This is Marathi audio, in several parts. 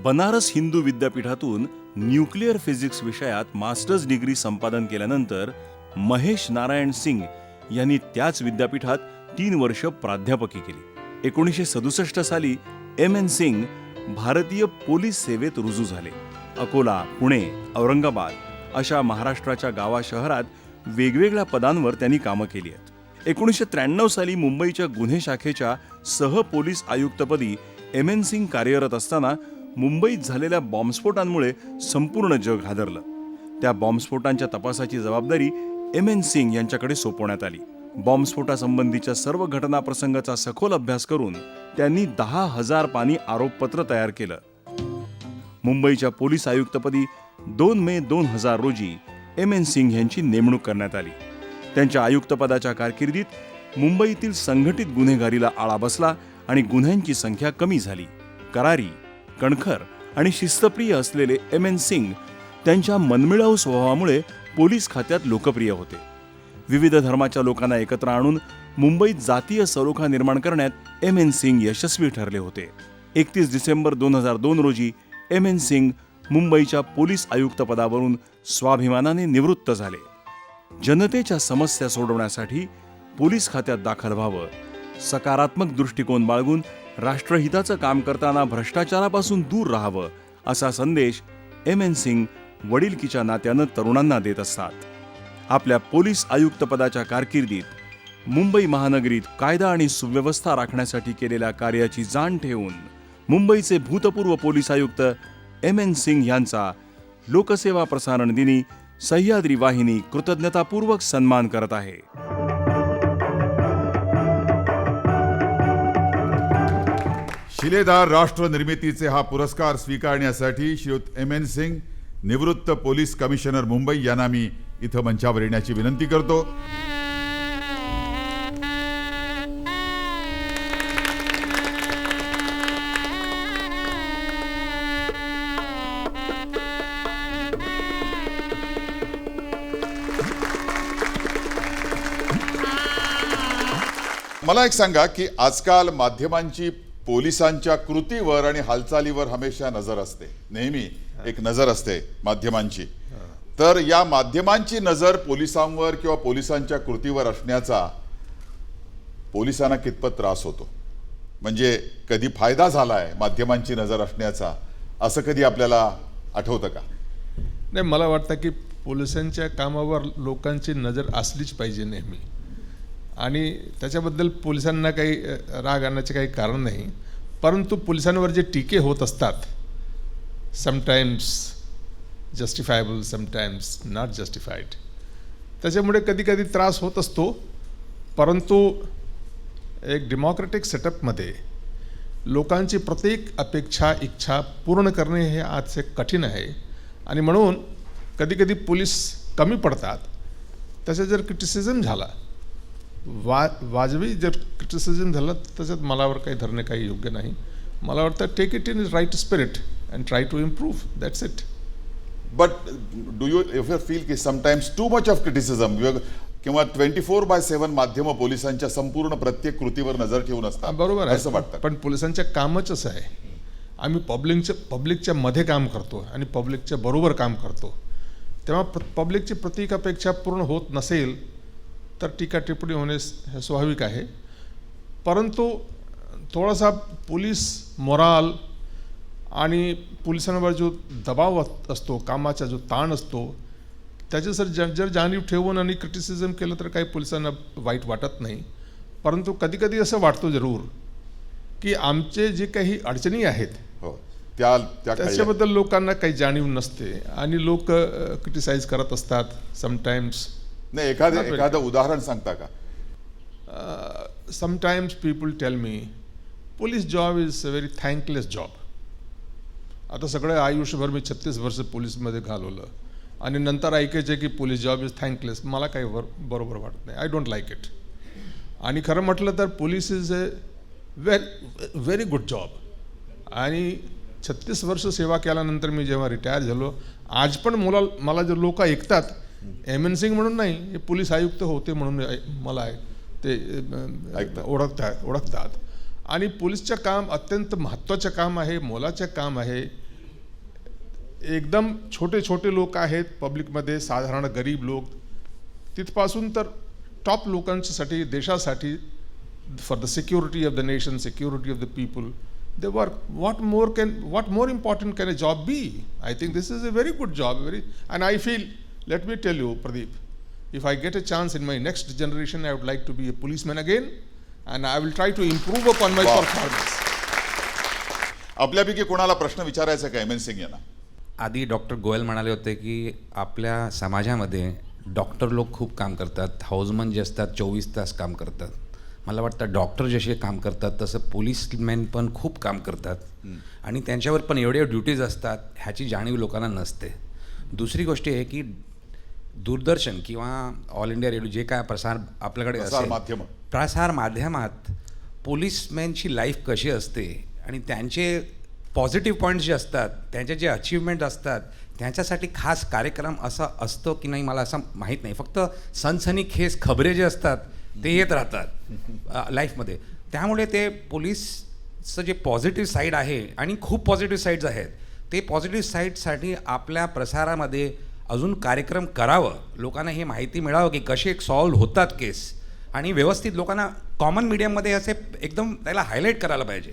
बनारस हिंदू विद्यापीठातून न्यूक्लिअर फिजिक्स विषयात मास्टर्स डिग्री संपादन केल्यानंतर महेश नारायण सिंग यांनी त्याच विद्यापीठात 3 वर्ष प्राध्यापकी केली। 1967 साली एम.एन. सिंग भारतीय पोलीस सेवेत रुजू झाले। अकोला, पुणे, औरंगाबाद अशा महाराष्ट्राच्या गावा-शहरात वेगवेगळ्या पदांवर त्यांनी कामं केली आहेत। 1993 साली मुंबईच्या गुन्हे शाखेच्या सह पोलीस आयुक्तपदी एम.एन. सिंग कार्यरत असताना मुंबईत झालेल्या बॉम्बस्फोटांमुळे संपूर्ण जग हादरलं। त्या बॉम्बस्फोटांच्या तपासाची जबाबदारी एम.एन. सिंग यांच्याकडे सोपवण्यात आली। बॉम्बस्फोटासंबंधीच्या सर्व घटना प्रसंगाचा सखोल अभ्यास करून त्यांनी 10,000 पानी आरोपपत्र तयार केलं। मुंबईच्या पोलीस आयुक्तपदी 2 मे 2000 रोजी एम.एन. सिंग यांची नेमणूक करण्यात आली। त्यांच्या आयुक्तपदाच्या कारकिर्दीत मुंबईतील संघटित गुन्हेगारीला आळा बसला आणि गुन्ह्यांची संख्या कमी झाली। करारी, कणखर आणि शिस्तप्रिय असलेले एम.एन. सिंग त्यांच्या मनमिळावू स्वभावामुळे पोलीस खात्यात लोकप्रिय होते। विविध धर्माच्या लोकांना एकत्र आणून मुंबईत जातीय सलोखा निर्माण करण्यात एम.एन. सिंग यशस्वी ठरले होते। 31 डिसेंबर 2002 रोजी एम.एन. सिंग मुंबईच्या पोलीस आयुक्तपदावरून स्वाभिमानाने निवृत्त झाले। जनतेच्या समस्या सोडवण्यासाठी पोलीस खात्यात दाखल व्हावं, सकारात्मक दृष्टिकोन बाळगून राष्ट्रहिताचं काम करताना भ्रष्टाचारापासून दूर राहावं असा संदेश एम.एन. सिंग वडिलकीच्या नात्यानं तरुणांना देत असतात। आपल्या पोलीस आयुक्तपदाच्या कारकिर्दीत मुंबई महानगरीत कायदा आणि सुव्यवस्था राखण्यासाठी केलेल्या कार्याची जाण ठेवून मुंबईचे भूतपूर्व पोलीस आयुक्त एम.एन. सिंग यांचा लोकसेवा प्रसारण दिनी सह्याद्री वाहिनी कृतज्ञतापूर्वक सन्मान करत आहे। शिलेदार राष्ट्र निर्मितीचे हा पुरस्कार स्वीकारण्यासाठी श्रीयुत एम.एन. सिंग, निवृत्त पोलीस कमिशनर मुंबई यांना मी इथं मंचावर येण्याची विनंती करतो। मला एक सांगा की आजकाल माध्यमांची पोलिसांच्या कृतीवर आणि हालचालीवर हमेशा नजर असते, नेहमी एक नजर असते माध्यमांची। तर या माध्यमांची नजर पोलिसांवर किंवा पोलिसांच्या कृतीवर असण्याचा पोलिसांना कितपत त्रास होतो, म्हणजे कधी फायदा झालाय माध्यमांची नजर असण्याचा, असं कधी आपल्याला आठवतं का? नाही, मला वाटतं की पोलिसांच्या कामावर लोकांची नजर असलीच पाहिजे नेहमी, आणि त्याच्याबद्दल पोलिसांना काही राग आणण्याचे काही कारण नाही। परंतु पोलिसांवर जे टीके होत असतात, sometimes justifiable, sometimes not justified, त्याच्यामुळे कधी कधी त्रास होत असतो। परंतु एक डेमोक्रेटिक सेटअपमध्ये लोकांची प्रत्येक अपेक्षा, इच्छा पूर्ण करणे हे आजचे कठीण आहे, आणि म्हणून कधी कधी पोलीस कमी पडतात। त्याचा जर क्रिटिसिझम झाला, वाजवी जर क्रिटिसिझम झाला, त्याच्यात मलावर काही धरणे काही योग्य नाही। मला वाटतं take it in is right spirit and try to improve, that's it. But do you ever feel की sometimes too much of criticism किंवा 24/7 माध्यम पोलिसांच्या संपूर्ण प्रत्येक कृतीवर नजर ठेवून असतात? बरोबर आहे, असं वाटतं। पण पोलिसांच्या कामच असं आहे, आम्ही पब्लिकच्या मध्ये काम करतो आणि पब्लिकच्या बरोबर काम करतो, तेव्हा पब्लिकची प्रत्येक अपेक्षा पूर्ण होत नसेल तर टीका टिप्पणी होणे हे स्वाभाविक आहे। परंतु थोडासा पोलीस मोराल आणि पोलिसांवर जो दबाव असतो, कामाचा जो ताण असतो, त्याचे जर जाणीव ठेवून आणि क्रिटिसिझम केलं तर काही पोलिसांना वाईट वाटत नाही। परंतु कधी कधी असं वाटतं जरूर की आमचे जे काही अडचणी आहेत त्याच्याबद्दल लोकांना काही जाणीव नसते आणि लोक क्रिटिसाइज करत असतात समटाइम्स। नाही, एखादं उदाहरण सांगता का? Sometimes people tell me police job is a very thankless job. आता सगळं आयुष्यभर मी 36 वर्ष पोलीसमध्ये घालवलं आणि नंतर ऐकायचे की पोलीस जॉब इज थँकलेस, मला काही बरोबर वाटत नाही। I don't like it. आणि खरं म्हटलं तर police is a very good job, आणि 36 वर्ष सेवा केल्यानंतर मी जेव्हा रिटायर झालो, आज पण मला जे लोक ऐकतात, एम.एन. सिंग म्हणून नाही, हे पोलीस आयुक्त होते म्हणून मला ते ओळखतात। आणि पोलीसचं काम अत्यंत महत्त्वाचं काम आहे, मोलाचं काम आहे। एकदम छोटे छोटे लोक आहेत पब्लिकमध्ये, साधारण गरीब लोक, तिथपासून तर टॉप लोकांसाठी, देशासाठी, for the security of the nation, security of the people, they work. What more important can a job be? I think this is a very good job, and I feel, let me tell you, Pradeep, if I get a chance in my next generation, I would like to be a policeman again, and I will try to improve upon my Wow. performance. आपल्यापैकी कोणाला प्रश्न विचारायचा का एम एन सिंग यांना? आधी डॉक्टर गोयल म्हणाले होते की आपल्या समाजामध्ये डॉक्टर लोक खूप काम करतात, हाऊसमन जे असतात 24 तास काम करतात. मला वाटतं डॉक्टर जसे काम करतात तसं पोलीसमॅन पण खूप काम करतात आणि त्यांच्यावर पण एवढे ड्युटीज असतात, ह्याची जाणीव लोकांना नसते. दुसरी गोष्ट आहे की दूरदर्शन किंवा ऑल इंडिया रेडिओ जे काय प्रसार आपल्याकडे प्रसार असेल, माध्यम. प्रसार माध्यमात पोलीसमॅनची लाईफ कशी असते आणि त्यांचे पॉझिटिव्ह पॉईंट्स जे असतात, त्यांचे जे अचीवमेंट असतात, त्यांच्यासाठी खास कार्यक्रम असा असतो की नाही मला असं माहीत नाही. फक्त सनसनीखेज खबरे जे असतात ते येत राहतात लाईफमध्ये. त्यामुळे ते पोलीसचं जे पॉझिटिव्ह साईड आहे आणि खूप पॉझिटिव्ह साईड्स आहेत, ते पॉझिटिव्ह साईडसाठी आपल्या प्रसारामध्ये अजून कार्यक्रम करावं, लोकांना हे माहिती मिळावं की कसे सॉल्व्ह होतात केस, आणि व्यवस्थित लोकांना कॉमन मीडियममध्ये असे एकदम त्याला हायलाईट करायला पाहिजे.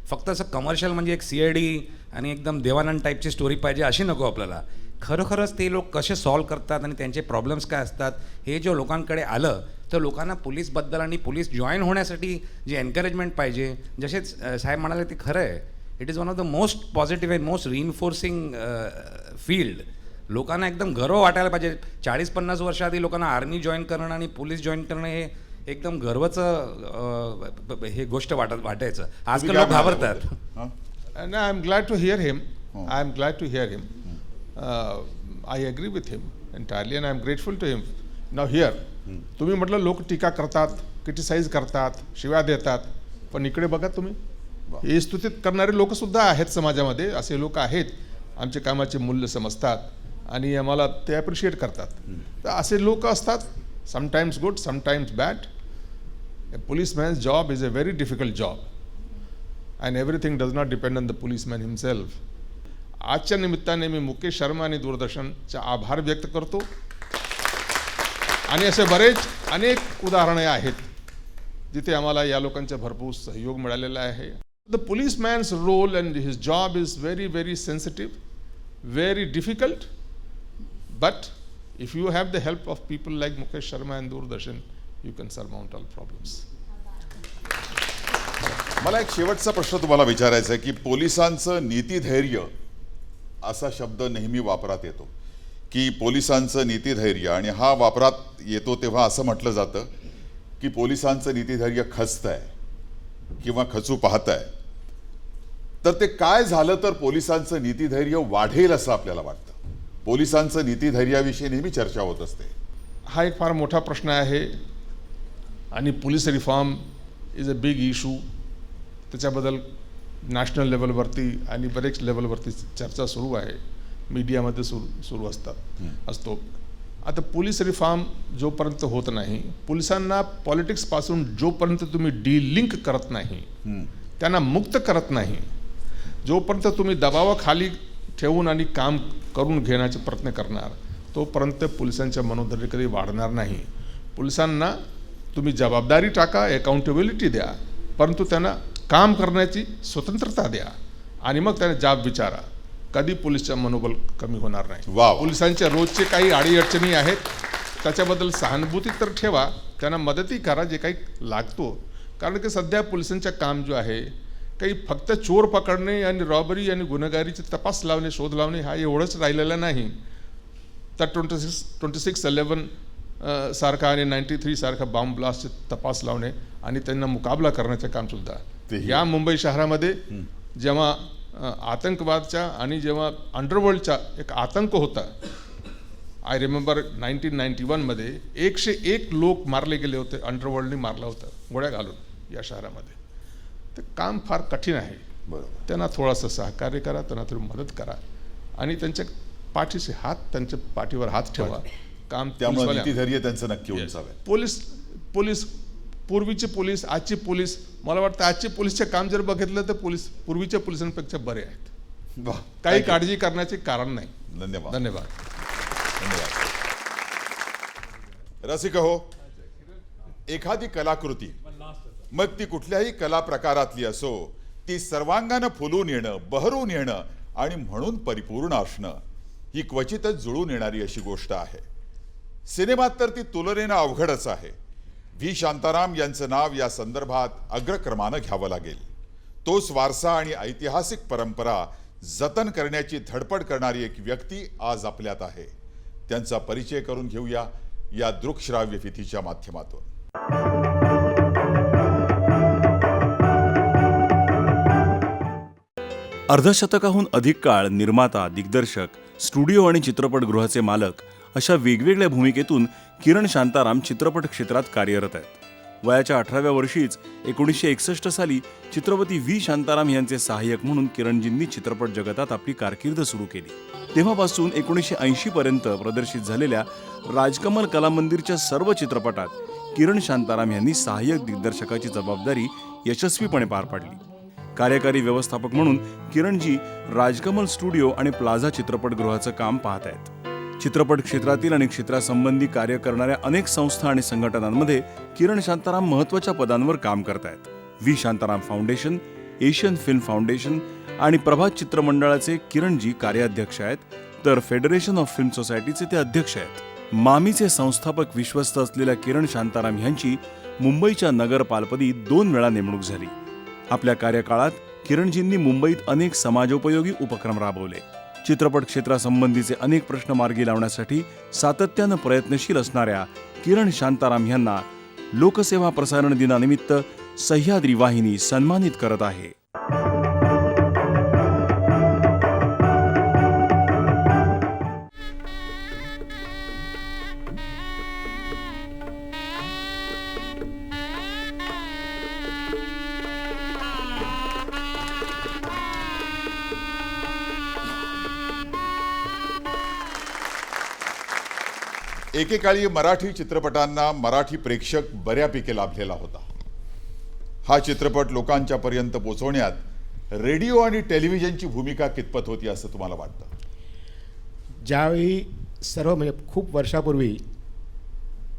फक्त असं कमर्शियल म्हणजे एक CID आणि एकदम देवानंद टाईपची स्टोरी पाहिजे अशी नको आपल्याला. खरोखरच ते लोक कसे सॉल्व्ह करतात आणि त्यांचे प्रॉब्लेम्स काय असतात हे जो लोकांकडे आलं तर लोकांना पोलीसबद्दल आणि पोलीस जॉईन होण्यासाठी जे एनकरेजमेंट पाहिजे, जसे साहेब म्हणाले ते खरं आहे. It is one of the most positive and most reinforcing field. लोकांना एकदम गर्व वाटायला पाहिजे. 40-50 वर्ष आधी लोकांना आर्मी जॉईन करणं आणि पोलीस जॉईन करणं हे एकदम गर्वाचं हे गोष्ट वाटायचं. आजकाल लोक घाबरतात. And I am glad to hear him. I am glad to hear him. I agree with him entirely, and I am grateful to him. Now here, तुम्ही म्हटलं लोक टीका करतात, क्रिटिसाइज करतात, शिव्या देतात, पण इकडे बघा तुम्ही, हे स्तुतीत करणारे लोक सुद्धा आहेत समाजामध्ये. असे लोक आहेत आमच्या कामाचे मूल्य समजतात आणि आम्हाला ते अप्रिशिएट करतात. तर असे लोक असतात, sometimes good, sometimes bad. A policeman's job is a very difficult job, and everything does not depend on the policeman himself. आजच्या निमित्ताने मी मुकेश शर्मा आणि दूरदर्शनचे आभार व्यक्त करतो. आणि असे बरेच अनेक उदाहरणे आहेत जिथे आम्हाला या लोकांचा भरपूर सहयोग मिळालेला आहे. The policeman's role and his job is very very sensitive, very difficult, but if you have the help of people like Mukesh Sharma and Doordarshan, you can surmount all problems. मला एक शेवटचा प्रश्न तुम्हाला विचारायचा आहे की पोलिसांचं नीतिधैर्य असा शब्द नेहमी वापरात येतो की पोलिसांचं नीतिधैर्य, आणि हा वापरात येतो तेव्हा असं म्हटलं जातं की पोलिसांचं नीतिधैर्य खचतंय किंवा खचू पाहतंय. तर ते काय झालं तर पोलिसांचं नीतिधैर्य वाढेल असं आपल्याला वाटतं? पोलिसांचं नीतिधैर्याविषयी नेहमी चर्चा होत असते. हा एक फार मोठा प्रश्न आहे आणि police reform is a big issue. त्याच्याबद्दल नॅशनल लेवलवरती आणि बरेच लेवलवरती चर्चा सुरू आहे, मीडियामध्ये सुरू असतो. आता पोलीस रिफॉर्म जोपर्यंत होत नाही, पोलिसांना पॉलिटिक्सपासून जोपर्यंत तुम्ही डिलिंक करत नाही, त्यांना मुक्त करत नाही, जोपर्यंत तुम्ही दबावाखाली ठेवून आणि काम करून घेण्याचे प्रयत्न करणार, तोपर्यंत पोलिसांच्या मनोधैर्य कधी वाढणार नाही. पोलिसांना तुम्ही जबाबदारी टाका, अकाउंटेबिलिटी द्या, परंतु त्यांना काम करण्याची स्वतंत्रता द्या आणि मग त्यांना जाब विचारा. कधी पोलिसचं मनोबल कमी होणार नाही. पोलिसांच्या रोजचे काही अडीअडचणी आहेत, त्याच्याबद्दल सहानुभूती तर ठेवा, त्यांना मदती करा जे काही लागतो. कारण की सध्या पोलिसांचं काम जो आहे, काही फक्त चोर पकडणे आणि रॉबरी आणि गुन्हेगारीचे तपास लावणे, शोध लावणे हा एवढंच राहिलेला नाही. तर 26/11 सारखा आणि 93 सारखा बॉम्ब ब्लास्टचे तपास लावणे आणि त्यांना मुकाबला करण्याचं कामसुद्धा या मुंबई शहरामध्ये जेव्हा आतंकवादच्या आणि जेव्हा अंडरवर्ल्डचा एक आतंक होता, आय रिमेंबर 1991मध्ये 101 लोक मारले गेले होते, अंडरवर्ल्डने मारला होता गोळ्या घालून या शहरामध्ये. ते काम फार कठीण आहे. बरोबर. त्यांना त्यांना थोडंसं सहकार्य करा, त्यांना थोडी मदत करा आणि त्यांच्या पाठीचे हात, त्यांच्या पाठीवर हात ठेवा. काम त्यामुळे नीतिधैर्य त्यांचं नक्की उंचावेल. पोलीस पूर्वीचे पोलीस, आजचे पोलीस, मला वाटतं आजचे पोलीसचे काम जर बघितलं तर पोलीस पूर्वीच्या पोलिसांपेक्षा बरे आहेत. वाह, काही thank you. काळजी करण्याचे कारण नाही. धन्यवाद धन्यवाद. धन्यवाद. रसिक हो, एखादी कलाकृती मग ती कुठल्याही कला प्रकारातली असो, ती सर्वांगानं फुलून येणं, बहरून येणं आणि म्हणून परिपूर्ण असणं ही क्वचितच जुळून येणारी अशी गोष्ट आहे. सिनेमात तर ती तुलनेनं अवघडच आहे. व्ही शांताराम यांचं नाव या संदर्भात अग्रक्रमानं घ्यावं लागेल. तोच वारसा आणि ऐतिहासिक परंपरा जतन करण्याची धडपड करणारी एक व्यक्ती आज आपल्यात आहे. त्यांचा परिचय करून घेऊया या दृकश्राव्य फितीच्या माध्यमातून. अर्धशतकाहून अधिक काळ निर्माता, दिग्दर्शक, स्टुडिओ आणि चित्रपटगृहाचे मालक अशा वेगवेगळ्या भूमिकेतून किरण शांताराम चित्रपट क्षेत्रात कार्यरत आहेत. वयाच्या 18व्या वर्षीच 1961 साली चित्रपती व्ही शांताराम यांचे सहाय्यक म्हणून किरणजींनी चित्रपट जगतात आपली कारकीर्द सुरू केली. तेव्हापासून 1980 पर्यंत प्रदर्शित झालेल्या राजकमल कला मंदिरच्या सर्व चित्रपटात किरण शांताराम यांनी सहाय्यक दिग्दर्शकाची जबाबदारी यशस्वीपणे पार पाडली. कार्यकारी व्यवस्थापक म्हणून किरणजी राजकमल स्टुडिओ आणि प्लाझा चित्रपटगृहाचं काम पाहत आहेत. चित्रपट क्षेत्रातील आणि क्षेत्रासंबंधी कार्य करणाऱ्या अनेक संस्था आणि संघटनांमध्ये किरण शांताराम महत्त्वाच्या पदांवर काम करत आहेत. V Shantaram foundation, Asian film foundation आणि प्रभात चित्रमंडळाचे किरणजी कार्याध्यक्ष आहेत, तर फेडरेशन ऑफ फिल्म सोसायटीचे ते अध्यक्ष आहेत. मामीचे संस्थापक विश्वस्त असलेल्या किरण शांताराम यांची मुंबईच्या नगरपालपदी 2 वेळा नेमणूक झाली. आपल्या कार्यकाळात किरणजींनी मुंबईत अनेक समाजोपयोगी उपक्रम राबवले. चित्रपट क्षेत्रासंबंधीचे अनेक प्रश्न मार्गी लावण्यासाठी सातत्यानं प्रयत्नशील असणाऱ्या किरण शांताराम यांना लोकसेवा प्रसारण दिनानिमित्त सह्याद्री वाहिनी सन्मानित करत आहे. एकेकाळी मराठी चित्रपटांना मराठी प्रेक्षक बऱ्यापैकी लाभलेला होता. हा चित्रपट लोकांच्या पर्यंत पोहोचवण्यात रेडिओ आणि टेलिव्हिजनची भूमिका कितपत होती असं तुम्हाला वाटतं? ज्यावेळी सर्व म्हणजे खूप वर्षापूर्वी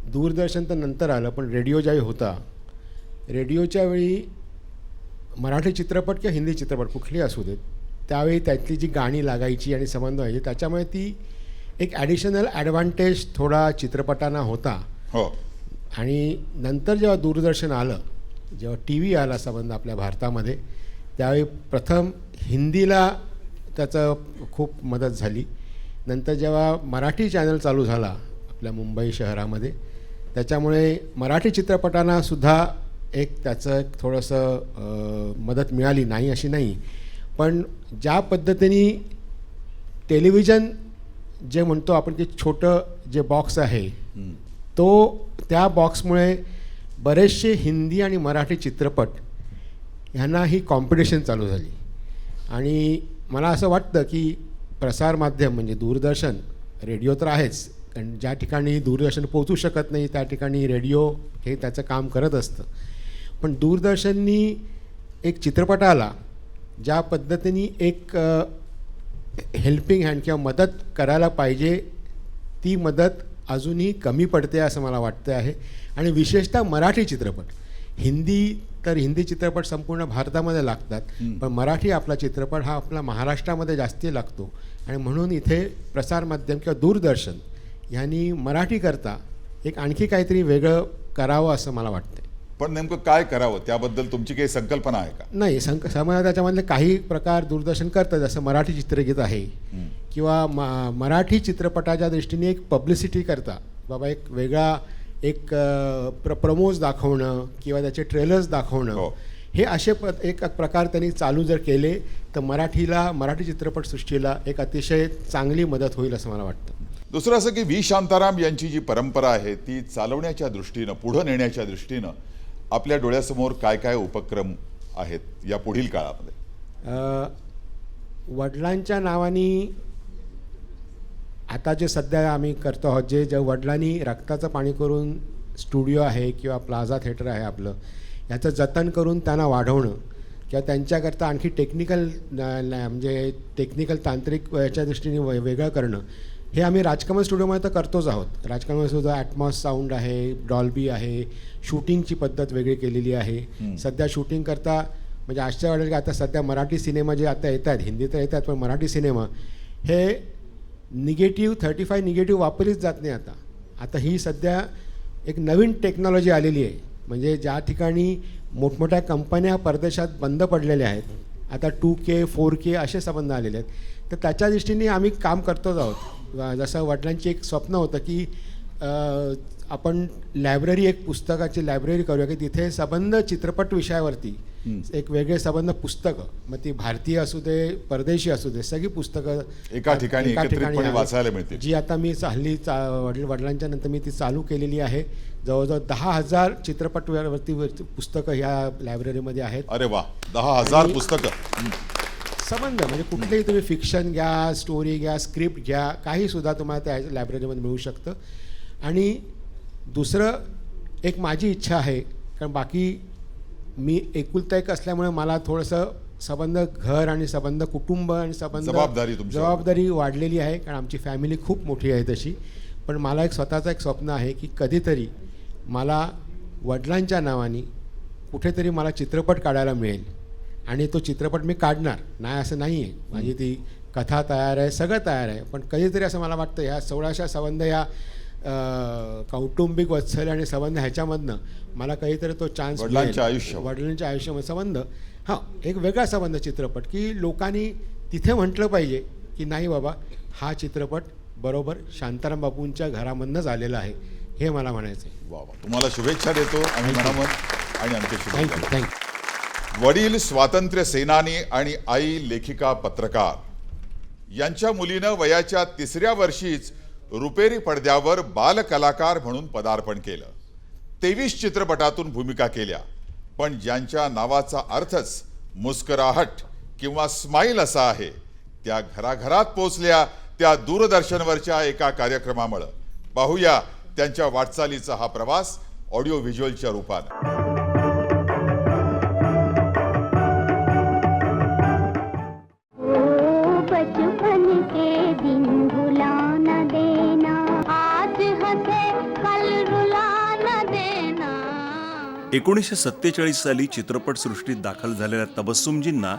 दूरदर्शन तर नंतर आलं, पण रेडिओ ज्यावेळी होता, रेडिओच्या वेळी मराठी चित्रपट किंवा हिंदी चित्रपट कुठली असू देत, त्यावेळी त्यातली जी गाणी लागायची आणि संबंध व्हायचे, त्याच्यामुळे ती एक ॲडिशनल ॲडव्हान्टेज थोडा चित्रपटांना होता. हो. आणि नंतर जेव्हा दूरदर्शन आलं, जेव्हा टी व्ही आला संबंध आपल्या भारतामध्ये, त्यावेळी प्रथम हिंदीला त्याचं खूप मदत झाली. नंतर जेव्हा मराठी चॅनल चालू झाला आपल्या मुंबई शहरामध्ये, त्याच्यामुळे मराठी चित्रपटांना सुद्धा एक त्याचं एक थोडंसं मदत मिळाली, नाही अशी नाही. पण ज्या पद्धतीने टेलिव्हिजन जे म्हणतो आपण की छोटं जे बॉक्स आहे, तो त्या बॉक्समुळे बरेचसे हिंदी आणि मराठी चित्रपट ह्यांना ही कॉम्पिटिशन चालू झाली. आणि मला असं वाटतं की प्रसारमाध्यम म्हणजे दूरदर्शन, रेडिओ तर आहेच, कारण ज्या ठिकाणी दूरदर्शन पोहोचू शकत नाही त्या ठिकाणी रेडिओ हे त्याचं काम करत असतं. पण दूरदर्शननी एक चित्रपटाला ज्या पद्धतीने एक हेल्पिंग हँड किंवा मदत करायला पाहिजे, ती मदत अजूनही कमी पडते असं मला वाटतं आहे. आणि विशेषतः मराठी चित्रपट, हिंदी चित्रपट संपूर्ण भारतामध्ये लागतात, पण मराठी आपला चित्रपट हा आपला महाराष्ट्रामध्ये जास्ती लागतो. आणि म्हणून इथे प्रसारमाध्यम किंवा दूरदर्शन यांनी मराठीकरता एक आणखी काहीतरी वेगळं करावं असं मला वाटतं. पण नेमकं काय करावं त्याबद्दल तुमची काही संकल्पना आहे का? नाही, समाजात त्याच्यामधले काही प्रकार दूरदर्शन करतं, जसं मराठी चित्रगीत आहे किंवा मराठी चित्रपटाच्या दृष्टीने एक पब्लिसिटी करता बाबा एक वेगळा एक प्रमोज दाखवणं किंवा त्याचे ट्रेलर्स दाखवणं, हो. हे असे एक प्रकार त्यांनी चालू जर केले तर मराठी चित्रपटसृष्टीला एक अतिशय चांगली मदत होईल असं मला वाटतं. दुसरं असं की व्ही शांताराम यांची जी परंपरा आहे ती चालवण्याच्या दृष्टीनं, पुढं नेण्याच्या दृष्टीनं आपल्या डोळ्यासमोर काय काय उपक्रम आहेत या पुढील काळामध्ये? वडिलांच्या नावाने आता जे सध्या आम्ही करतो आहोत, जे वडिलांनी रक्ताचं पाणी करून स्टुडिओ आहे किंवा प्लाझा थिएटर आहे आपलं, याचं जतन करून त्यांना वाढवणं, किंवा त्यांच्याकरता आणखी टेक्निकल म्हणजे टेक्निकल तांत्रिक याच्या दृष्टीने वेगळं करणं हे आम्ही राजकमल स्टुडिओमध्ये तर करतोच आहोत. राजकमलसुद्धा ॲटमॉस साऊंड आहे, डॉल्बी आहे, शूटिंगची पद्धत वेगळी केलेली आहे. सध्या शूटिंग करता म्हणजे आश्चर्य वाटेल की आता सध्या मराठी सिनेमा जे आता येत आहेत, हिंदी तर येतात पण मराठी सिनेमा हे निगेटिव्ह 35 निगेटिव्ह वापरलीच जात नाही. आता ही सध्या एक नवीन टेक्नॉलॉजी आलेली आहे. म्हणजे ज्या ठिकाणी मोठमोठ्या कंपन्या परदेशात बंद पडलेल्या आहेत, आता 2K 4K असे संबंध आलेले आहेत. तर त्याच्या दृष्टीने आम्ही काम करतोच आहोत. जसं वडिलांची एक स्वप्न होतं की आपण लायब्ररी, एक पुस्तकाची लायब्ररी करूया की तिथे संबंध चित्रपट विषयावरती एक वेगळे संबंध पुस्तकं, मग ती भारतीय असू दे परदेशी असू दे, सगळी पुस्तकं एका ठिकाणी एकत्रितपणे आहेत. वाचायला मिळतील. जी आता मी हल्ली वडिलांच्या नंतर मी ती चालू केलेली आहे. जवळजवळ 10,000 चित्रपटवरती पुस्तकं ह्या लायब्ररीमध्ये आहेत. अरे वा, 10,000 पुस्तकं. संबंध म्हणजे कुठलेही तुम्ही फिक्शन घ्या, स्टोरी घ्या, स्क्रिप्ट घ्या, काहीसुद्धा तुम्हाला त्या लायब्ररीमध्ये मिळू शकतं. आणि दुसरं एक माझी इच्छा आहे, कारण बाकी मी एकुलता एक असल्यामुळे मला थोडंसं संबंध घर आणि संबंध कुटुंब आणि संबंध जबाबदारी वाढलेली आहे, कारण आमची फॅमिली खूप मोठी आहे तशी. पण मला एक स्वतःचं एक स्वप्न आहे की कधीतरी मला वडिलांच्या नावाने कुठेतरी मला चित्रपट काढायला मिळेल आणि तो चित्रपट मी काढणार नाही असं नाही आहे. माझी ती कथा तयार आहे, सगळं तयार आहे. पण कधीतरी असं मला वाटतं ह्या 1600 संबंध या कौटुंबिक वात्सल्य आणि संबंध ह्याच्यामधनं मला काहीतरी तो चान्स वडिलांच्या आयुष्यामध्ये संबंध एक वेगळा संबंध चित्रपट की लोकांनी तिथे म्हटलं पाहिजे की नाही बाबा हा चित्रपट बरोबर शांताराम बापूंच्या घरामधनंच आलेला आहे, हे मला म्हणायचं आहे. वा वा, तुम्हाला शुभेच्छा देतो आम्ही मनामन आणि आमचे शुभेच्छा. थँक्यू. वडील स्वातंत्र्य सेनानी आणि आई लेखिका पत्रकार यांच्या मुलीनं वयाच्या 3ऱ्या वर्षीच रुपेरी पडद्यावर बालकलाकार म्हणून पदार्पण केलं. 23 चित्रपटातून भूमिका केल्या, पण ज्यांच्या नावाचा अर्थच मुस्कराहट किंवा स्माईल असा आहे त्या घराघरात पोचल्या त्या दूरदर्शनवरच्या एका कार्यक्रमामुळे. पाहूया त्यांच्या वाटचालीचा हा प्रवास ऑडिओ व्हिज्युअलच्या रूपात. बचपन के दिन भुला न देना, आज हंसे कल रुला न देना. 1947 साली चित्रपटसृष्टीत दाखल झालेल्या तबस्सुमजींना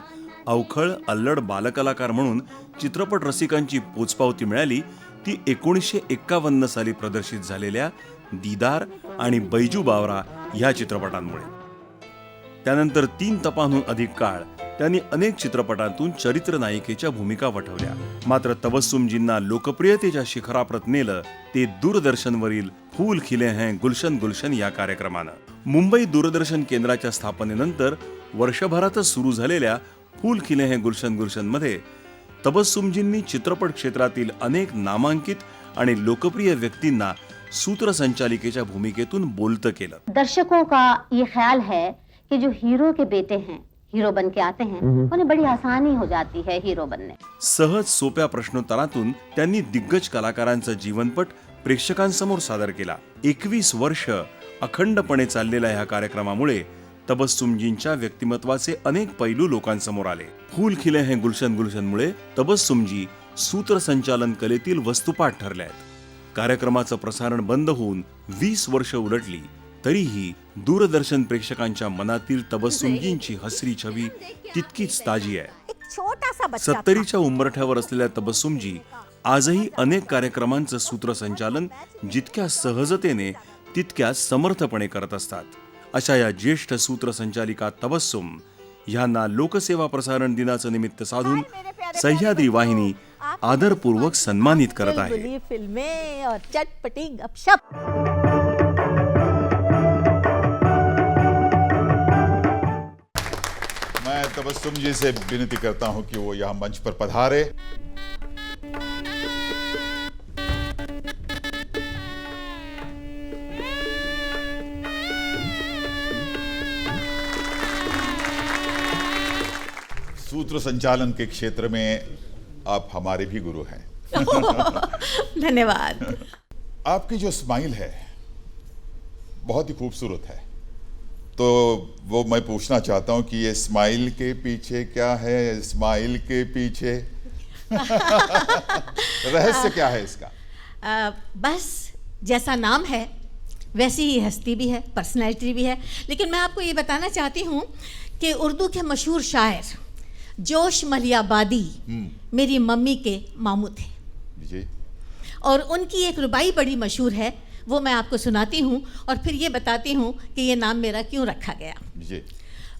अवखळ अल्लड बालकलाकार म्हणून चित्रपट रसिकांची पोचपावती मिळाली ती 1951 साली प्रदर्शित झालेल्या दीदार आणि बैजू बावरा ह्या चित्रपटांमुळे. त्यानंतर 3 तपाहून अधिक काळ त्यांनी अनेक चित्रपटांतून चरित्र नायिकेच्या भूमिका वठवल्या. मात्र तबस्सुमजींना लोकप्रियतेच्या शिखराप्रत नेलं ते दूरदर्शनवरील फूल खिले हैं गुलशन गुलशन या कार्यक्रमानं. मुंबई दूरदर्शन केंद्राच्या स्थापनेनंतर वर्षभरातच सुरू झालेल्या फूल खिले हैं गुलशन गुलशन मध्ये तबस्सुमजींनी चित्रपट क्षेत्रातील अनेक नामांकित आणि लोकप्रिय व्यक्तींना सूत्रसंचालिकेच्या भूमिकेतून बोलतं केलं. दर्शकों का ये ख्याल है कि जो हीरो के बेटे हैं, हीरो बन के आते हैं, उन्हें बड़ी आसानी हो जाती है हीरो बनने. सहज सोप्या प्रश्नोत्तरातून त्यांनी दिग्गज कलाकारांचा जीवनपट प्रेक्षकांसमोर सादर केला. 21 वर्ष अखंडपणे चाललेल्या ह्या कार्यक्रमामुळे तबस्सुमजींच्या व्यक्तिमत्वाचे अनेक पैलू लोकांसमोर आले. फूल खिले हैं गुलशन गुलशनमुळे तबस्सुमजी सूत्रसंचालन कलेतील वस्तुपाठ ठरल्या आहेत. कार्यक्रमाचं प्रसारण बंद होऊन 20 वर्ष उलटली तरीही दूरदर्शन प्रेक्षकांच्या मनातील तबस्सुमजींची हसरी छवी तितकीच ताजी आहे. 70च्या उंबरठ्यावर असलेल्या तबस्सुमजी आजही अनेक कार्यक्रमांचं सूत्रसंचालन जितक्या सहजतेने तितक्या समर्थपणे करत असतात. अशा या ज्येष्ठ सूत्रसंचालिका तबस्सुम ह्यांना लोकसेवा प्रसारण दिनाचं निमित्त साधून सह्याद्री वाहिनी आदरपूर्वक सन्मानित करत आहे. फिल्में और चटपटी गपशप. मैं तबस्सुम जी से विनती करता हूं कि वो यहाँ मंच पर पधारे. सूत्र संचालन के क्षेत्र में आप हमारे भी गुरु हैं. धन्यवाद. आपकी जो स्माइल है बहुत ही खूबसूरत है. तो वो मैं पूछना चाहता हूँ कि ये स्माइल के पीछे क्या है, स्माइल के पीछे रहस्य क्या है इसका? बस जैसा नाम है वैसी ही हस्ती भी है, पर्सनैलिटी भी है। लेकिन मैं आपको ये बताना चाहती हूँ कि उर्दू के मशहूर शायर जोश मलियाबादी मेरी मम्मी के मामू थे जी। और उनकी एक रुबाई बड़ी मशहूर है, वो मैं आपको सुनाती हूँ और फिर ये बताती हूँ कि ये नाम मेरा क्यों रखा गया। जी।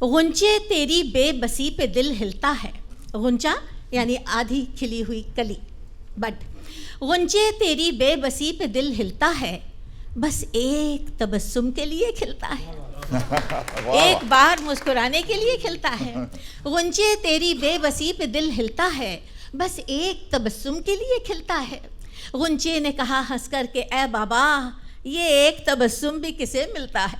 गुंचे तेरी बेबसी पे दिल हिलता है, गुंचा यानी आधी खिली हुई कली, बट गुंचे तेरी बेबसी पे दिल हिलता है, बस एक तबस्सुम के लिए खिलता है, एक बार मुस्कुराने के लिए खिलता है। गुंचे तेरी बेबसी पे दिल हिलता है, बस एक तबस्सुम के लिए खिलता है। गुंचे ने कहा हंस कर के ए बाबा, ये एक तबस्सुम भी किसे मिलता है।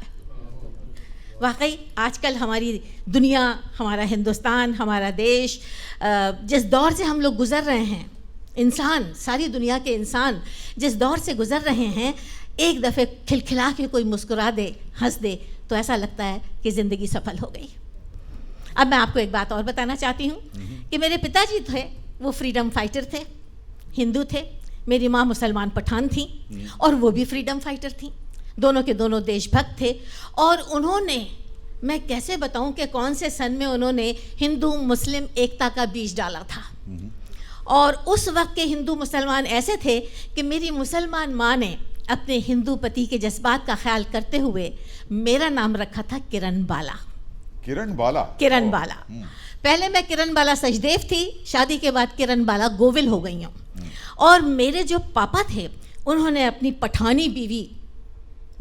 वाकई आजकल हमारी दुनिया, हमारा हिंदुस्तान, हमारा देश, जिस दौर से हम लोग गुज़र रहे हैं, इंसान, सारी दुनिया के इंसान जिस दौर से गुज़र रहे हैं, एक दफ़े खिलखिला के कोई मुस्कुरा दे, हंस दे, तो ऐसा लगता है कि ज़िंदगी सफल हो गई। अब मैं आपको एक बात और बताना चाहती हूँ कि मेरे पिताजी थे, वो फ्रीडम फाइटर थे, हिंदू थे। मेरी माँ मुसलमान पठान थी और वो भी फ्रीडम फाइटर थी। दोनों के दोनों देशभक्त थे। और उन्होंने, मैं कैसे बताऊं कि कौन से सन में उन्होंने हिंदू मुस्लिम एकता का बीज डाला था। और उस वक्त के हिंदू मुसलमान ऐसे थे कि मेरी मुसलमान माँ ने अपने हिंदू पति के जज्बात का ख्याल करते हुए मेरा नाम रखा था किरण बाला। किरण बाला? किरण बाला। पहले मैं किरण बाला सचदेव थी, शादी के बाद किरण बाला गोविल हो गई हूँ। और मेरे जो पापा थे, उन्होंने अपनी पठानी बीवी,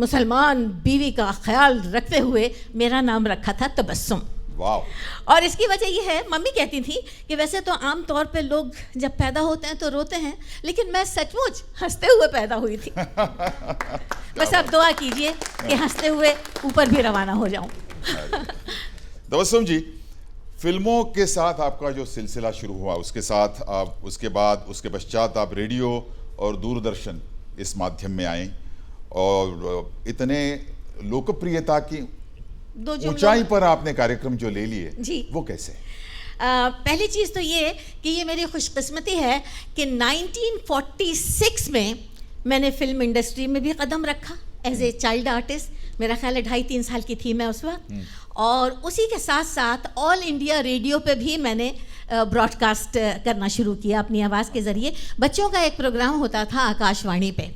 मुसलमान बीवी का ख्याल रखते हुए मेरा नाम रखा था तबस्सुम। वाह। और इसकी वजह यह है, मम्मी कहती थी कि वैसे तो आम तौर पे लोग जब पैदा होते हैं तो रोते हैं, लेकिन मैं सचमुच हंसते हुए पैदा हुई थी। बस आप दुआ कीजिए कि हंसते हुए ऊपर भी रवाना हो जाऊं। तबस्सुम जी, फिल्मों के साथ आपका जो सिलसिला शुरू हुआ, उसके साथ आप उसके पश्चात आप रेडियो और दूरदर्शन इस माध्यम में आए और इतने लोकप्रियता की ऊंचाई पर आपने कार्यक्रम जो ले लिए जी, वो कैसे? पहली चीज़ तो ये कि ये मेरी खुशकिस्मती है कि 1946 में मैंने फिल्म इंडस्ट्री में भी कदम रखा एज ए चाइल्ड आर्टिस्ट। मेरा ख्याल है 2.5-3 साल की थी मैं उस वक्त। और उसी के साथ साथ ऑल इंडिया रेडियो पे भी मैंने ब्रॉडकास्ट करना शुरू किया अपनी आवाज़ के ज़रिए। बच्चों का एक प्रोग्राम होता था आकाशवाणी पे,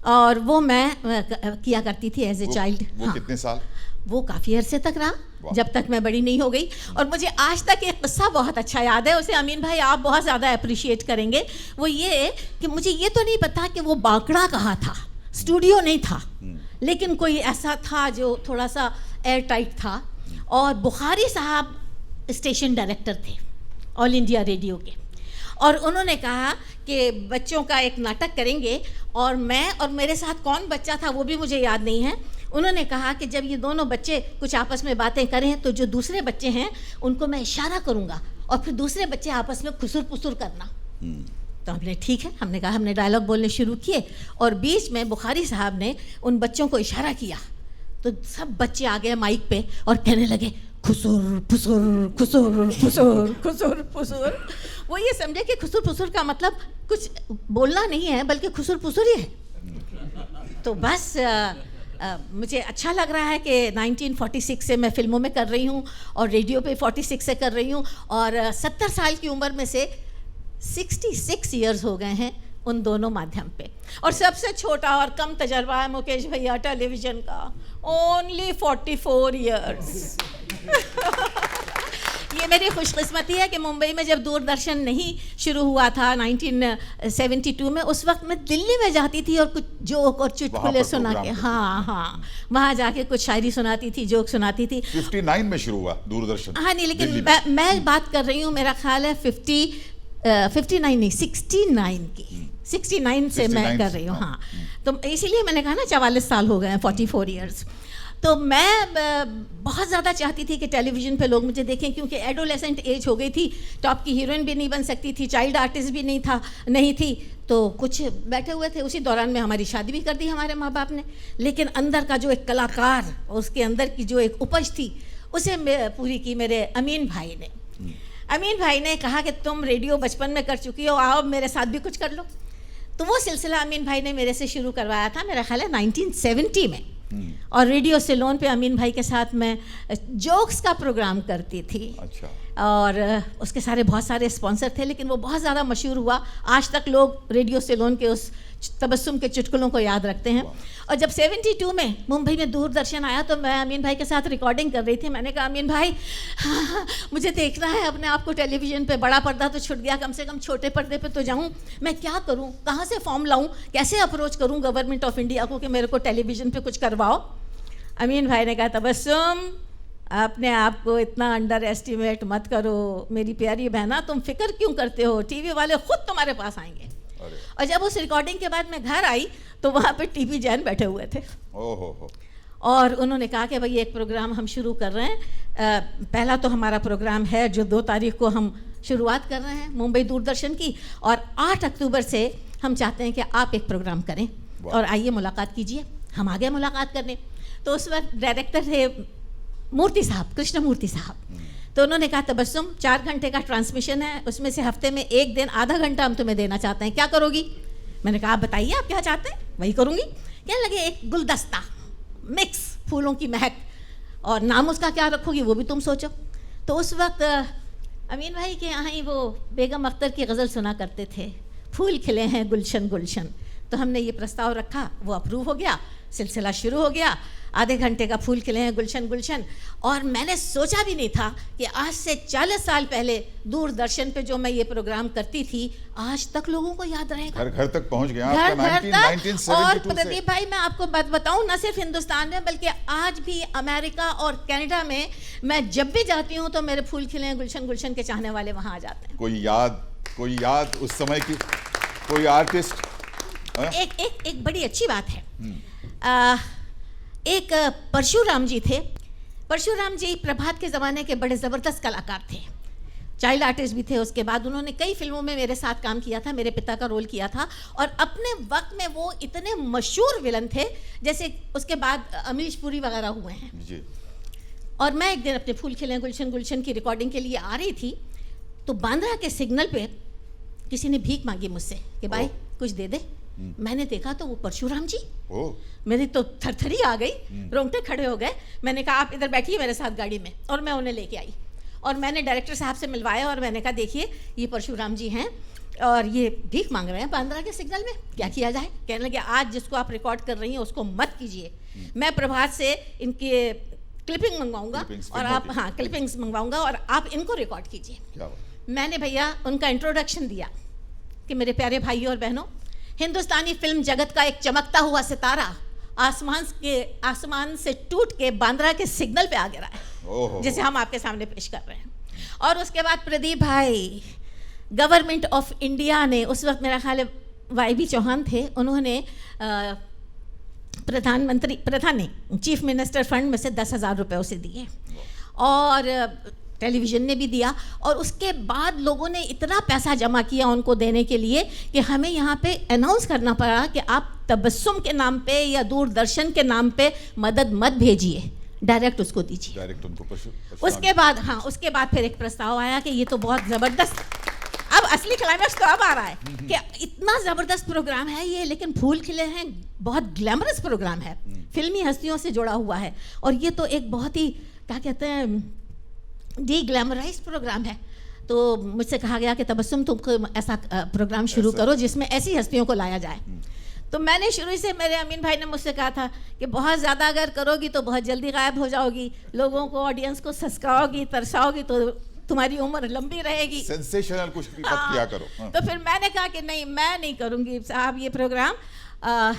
और वो मैं किया करती थी एज ए चाइल्ड। वो कितने साल? वो काफ़ी अरसे तक रहा, जब तक मैं बड़ी नहीं हो गई। और मुझे आज तक एक किस्सा बहुत अच्छा याद है, उसे अमीन भाई आप बहुत ज़्यादा अप्रिशिएट करेंगे। वो ये कि मुझे ये तो नहीं पता कि वो बांकड़ा कहाँ था, स्टूडियो नहीं था, लेकिन कोई ऐसा था जो थोड़ा सा एयर टाइट था। और बुखारी साहब स्टेशन डायरेक्टर थे ऑल इंडिया रेडियो के, और उन्होंने कहा कि बच्चों का एक नाटक करेंगे। और मैं और मेरे साथ कौन बच्चा था वो भी मुझे याद नहीं है। उन्होंने कहा कि जब ये दोनों बच्चे कुछ आपस में बातें करें तो जो दूसरे बच्चे हैं उनको मैं इशारा करूंगा और फिर दूसरे बच्चे आपस में खुसुर पुसुर करना। तो हमने ठीक है, हमने कहा, हमने डायलॉग बोलने शुरू किए और बीच में बुखारी साहब ने उन बच्चों को इशारा किया तो सब बच्चे आ गए माइक पे और कहने लगे खुसुर फुसुर खुसुर फुसुर खुसुर फुसुर। वो ये समझे कि खुसुर फुसुर का मतलब कुछ बोलना नहीं है बल्कि खुसुर फुसुर ही है। तो बस मुझे अच्छा लग रहा है कि 1946 से मैं फिल्मों में कर रही हूँ और रेडियो पे 46 से कर रही हूँ, और 70 साल की उम्र में से 66 ईयर्स हो गए हैं उन दोनों माध्यम पे। और सबसे छोटा और कम तजर्बा है मुकेश भैया टेलीविज़न का, ओनली 44 ईयर्स। ये मेरी खुशकिस्मती है कि मुंबई में जब दूरदर्शन नहीं शुरू हुआ था 1972 में, उस वक्त मैं दिल्ली में जाती थी और कुछ जोक और चुटकुले सुना के, हाँ, वहाँ जाके कुछ शायरी सुनाती थी, जोक सुनाती थी। 59 में शुरू हुआ दूरदर्शन? हाँ नहीं, लेकिन मैं बात कर रही हूँ, मेरा ख्याल है 59 नहीं, 69 की, 69 से मैं कर रही हूँ। हाँ, तो इसीलिए मैंने कहा ना 44 साल हो गए हैं, 44 ईयर्स। तो मैं बहुत ज़्यादा चाहती थी कि टेलीविज़न पे लोग मुझे देखें, क्योंकि एडोलेसेंट एज हो गई थी, टॉप की हीरोइन भी नहीं बन सकती थी, चाइल्ड आर्टिस्ट भी नहीं थी, तो कुछ बैठे हुए थे। उसी दौरान में हमारी शादी भी कर दी हमारे माँ बाप ने, लेकिन अंदर का जो एक कलाकार, उसके अंदर की जो एक उपज थी, उसे पूरी की मेरे अमीन भाई ने। अमीन भाई ने कहा कि तुम रेडियो बचपन में कर चुकी हो, आओ मेरे साथ भी कुछ कर लो। तो वो सिलसिला अमीन भाई ने मेरे से शुरू करवाया था, मेरा ख्याल है 1970 में। और रेडियो सिलोन पे अमीन भाई के साथ मैं जोक्स का प्रोग्राम करती थी। अच्छा। और उसके सारे बहुत सारे स्पॉन्सर थे, लेकिन वो बहुत ज़्यादा मशहूर हुआ। आज तक लोग रेडियो सिलोन के उस तबस्सुम के चुटकुलों को याद रखते हैं। और जब 72 में मुंबई में दूरदर्शन आया तो मैं अमीन भाई के साथ रिकॉर्डिंग कर रही थी। मैंने कहा, अमीन भाई मुझे देखना है अपने आप को टेलीविज़न पे, बड़ा पर्दा तो छूट गया, कम से कम छोटे पर्दे पे तो जाऊं। मैं क्या करूं, कहाँ से फॉर्म लाऊं, कैसे अप्रोच करूं गवर्नमेंट ऑफ इंडिया को कि मेरे को टेलीविज़न पे कुछ करवाओ। अमीन भाई ने कहा, तबस्सुम अपने आप को इतना अंडर एस्टिमेट मत करो मेरी प्यारी बहना, तुम फिक्र क्यों करते हो, टीवी वाले खुद तुम्हारे पास आएंगे। और जब उस रिकॉर्डिंग के बाद मैं घर आई तो वहाँ पे टीपी जैन बैठे हुए थे। ओहो। और उन्होंने कहा कि भाई एक प्रोग्राम हम शुरू कर रहे हैं, पहला तो हमारा प्रोग्राम है जो 2 तारीख को हम शुरुआत कर रहे हैं मुंबई दूरदर्शन की, और 8 अक्टूबर से हम चाहते हैं कि आप एक प्रोग्राम करें और आइए मुलाकात कीजिए। हम आ गए मुलाकात करने। तो उस वक्त डायरेक्टर थे मूर्ति साहब, कृष्ण मूर्ति साहब। तो उन्होंने कहा, तबस्सुम 4 घंटे का ट्रांसमिशन है, उसमें से हफ्ते में 1 दिन आधा घंटा हम तुम्हें देना चाहते हैं, क्या करोगी? मैंने कहा, आप बताइए आप क्या चाहते हैं, वही करूँगी। कहने लगे, एक गुलदस्ता मिक्स फूलों की महक, और नाम उसका क्या रखोगी वो भी तुम सोचो। तो उस वक्त अमीन भाई के यहाँ ही वो बेगम अख्तर की गज़ल सुना करते थे, फूल खिले हैं गुलशन गुलशन। तो हमने ये प्रस्ताव रखा, वो अप्रूव हो गया, सिलसिला शुरू हो गया। आधे घंटे का फूल खिले हैं गुलशन गुलशन। और मैंने सोचा भी नहीं था कि आज से 40 साल पहले दूरदर्शन पे जो मैं ये प्रोग्राम करती थी, आज तक लोगों को याद रहेगा, घर घर तक पहुंच गया घर आपका घर तक। 1972 और से। प्रदीप भाई, मैं आपको बात बताऊं, न सिर्फ हिंदुस्तान में बल्कि आज भी अमेरिका और कनाडा में मैं जब भी जाती हूँ तो मेरे फूल खिले हैं गुलशन गुलशन के चाहने वाले वहाँ आ जाते हैं। कोई याद उस समय की, कोई आर्टिस्ट? एक बड़ी अच्छी बात है। एक परशुराम जी थे। परशुराम जी प्रभात के ज़माने के बड़े ज़बरदस्त कलाकार थे, चाइल्ड आर्टिस्ट भी थे। उसके बाद उन्होंने कई फिल्मों में मेरे साथ काम किया था, मेरे पिता का रोल किया था, और अपने वक्त में वो इतने मशहूर विलन थे, जैसे उसके बाद अमरीश पुरी वगैरह हुए हैं जी। और मैं एक दिन अपने फूल खिले गुलशन गुलशन की रिकॉर्डिंग के लिए आ रही थी, तो बांद्रा के सिग्नल पे किसी ने भीख मांगी मुझसे कि भाई कुछ दे दे। मैंने देखा तो वो परशुराम जी, मेरी तो थरथरी आ गई, रोंगटे खड़े हो गए। मैंने कहा, आप इधर बैठिए मेरे साथ गाड़ी में, और मैं उन्हें लेके आई और मैंने डायरेक्टर साहब से मिलवाया और मैंने कहा, देखिए ये परशुराम जी हैं और ये भीख मांग रहे हैं बांद्रा के सिग्नल में, क्या किया जाए? कहने लगे, आज जिसको आप रिकॉर्ड कर रही हैं उसको मत कीजिए, मैं प्रभात से इनके क्लिपिंग मंगवाऊंगा और आप, हाँ, क्लिपिंग्स मंगवाऊंगा और आप इनको रिकॉर्ड कीजिए। मैंने भैया उनका इंट्रोडक्शन दिया कि मेरे प्यारे भाइयों और बहनों, हिंदुस्तानी फिल्म जगत का एक चमकता हुआ सितारा आसमान से टूट के बांद्रा के सिग्नल पे आ गिरा है, जिसे हम आपके सामने पेश कर रहे हैं। और उसके बाद प्रदीप भाई, गवर्नमेंट ऑफ इंडिया ने, उस वक्त मेरा ख्याल है YB चौहान थे, उन्होंने प्रधान चीफ मिनिस्टर फंड में से 10,000 रुपये उसे दिए, और टेलीविज़न ने भी दिया। और उसके बाद लोगों ने इतना पैसा जमा किया उनको देने के लिए कि हमें यहाँ पे अनाउंस करना पड़ा कि आप तबस्सुम के नाम पे या दूरदर्शन के नाम पे मदद मत भेजिए, डायरेक्ट उसको दीजिए। डायरेक्ट उनको उसके बाद, हाँ, उसके बाद फिर एक प्रस्ताव आया कि ये तो बहुत ज़बरदस्त, अब असली क्लाइमैक्स तो अब आ रहा है कि इतना ज़बरदस्त प्रोग्राम है ये, लेकिन फूल खिले हैं बहुत ग्लैमरस प्रोग्राम है, फिल्मी हस्तियों से जुड़ा हुआ है, और ये तो एक बहुत ही, क्या कहते हैं, डी ग्लैमराइज प्रोग्राम है। तो मुझसे कहा गया कि तबस्सुम तुमको ऐसा प्रोग्राम शुरू करो जिसमें ऐसी हस्तियों को लाया जाए। तो मैंने शुरू से, मेरे अमीन भाई ने मुझसे कहा था कि बहुत ज़्यादा अगर करोगी तो बहुत जल्दी गायब हो जाओगी, लोगों को, ऑडियंस को सस्काओगी, तरसाओगी तो तुम्हारी उम्र लंबी रहेगी, सेंसेशनल कुछ भी मत किया करो। तो फिर मैंने कहा कि नहीं, मैं नहीं करूँगी साहब ये प्रोग्राम,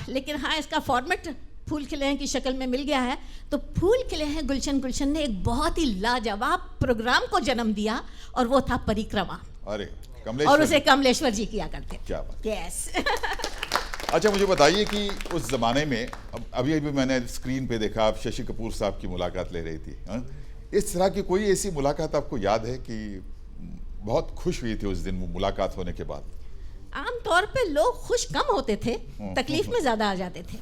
लेकिन हाँ, इसका फॉर्मेट फूल खिले हैं की शक्ल में मिल गया है। तो फूल खिले हैं गुलशन गुलशन ने एक बहुत ही लाजवाब प्रोग्राम को जन्म दिया, और वो था परिक्रमा। अरे और उसे कमलेश्वर जी किया करते। क्या बात। यस अच्छा, मुझे बताइए कि उस जमाने में, अभी अभी मैंने स्क्रीन पे देखा आप शशि कपूर साहब की मुलाकात ले रही थी, हाँ? इस तरह की कोई ऐसी मुलाकात आपको याद है कि बहुत खुश हुई थी उस दिन वो मुलाकात होने के बाद? आमतौर पे लोग खुश कम होते थे, तकलीफ में ज़्यादा आ जाते थे।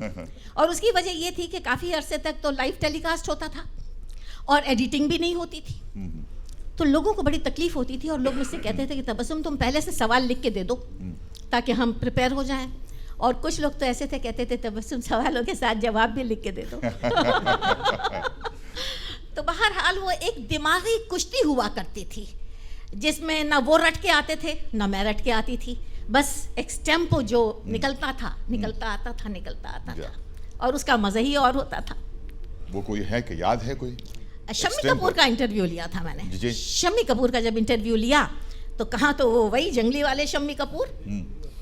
और उसकी वजह ये थी कि काफ़ी अरसे तक तो लाइव टेलीकास्ट होता था और एडिटिंग भी नहीं होती थी, तो लोगों को बड़ी तकलीफ होती थी। और लोग मुझसे कहते थे कि तबस्सुम तुम पहले से सवाल लिख के दे दो ताकि हम प्रिपेयर हो जाएं। और कुछ लोग तो ऐसे थे, कहते थे तबस्सुम सवालों के साथ जवाब भी लिख के दे दो। तो बहरहाल वो एक दिमागी कुश्ती हुआ करती थी जिसमें ना वो रट के आते थे ना मैं रट के आती थी, बस एक टेम्पो जो निकलता आता था और उसका मज़ा ही और होता था। वो कोई है कि याद है कोई? शम्मी कपूर का इंटरव्यू लिया था मैंने। जी। शम्मी कपूर का जब इंटरव्यू लिया तो कहाँ तो वो वही जंगली वाले शम्मी कपूर,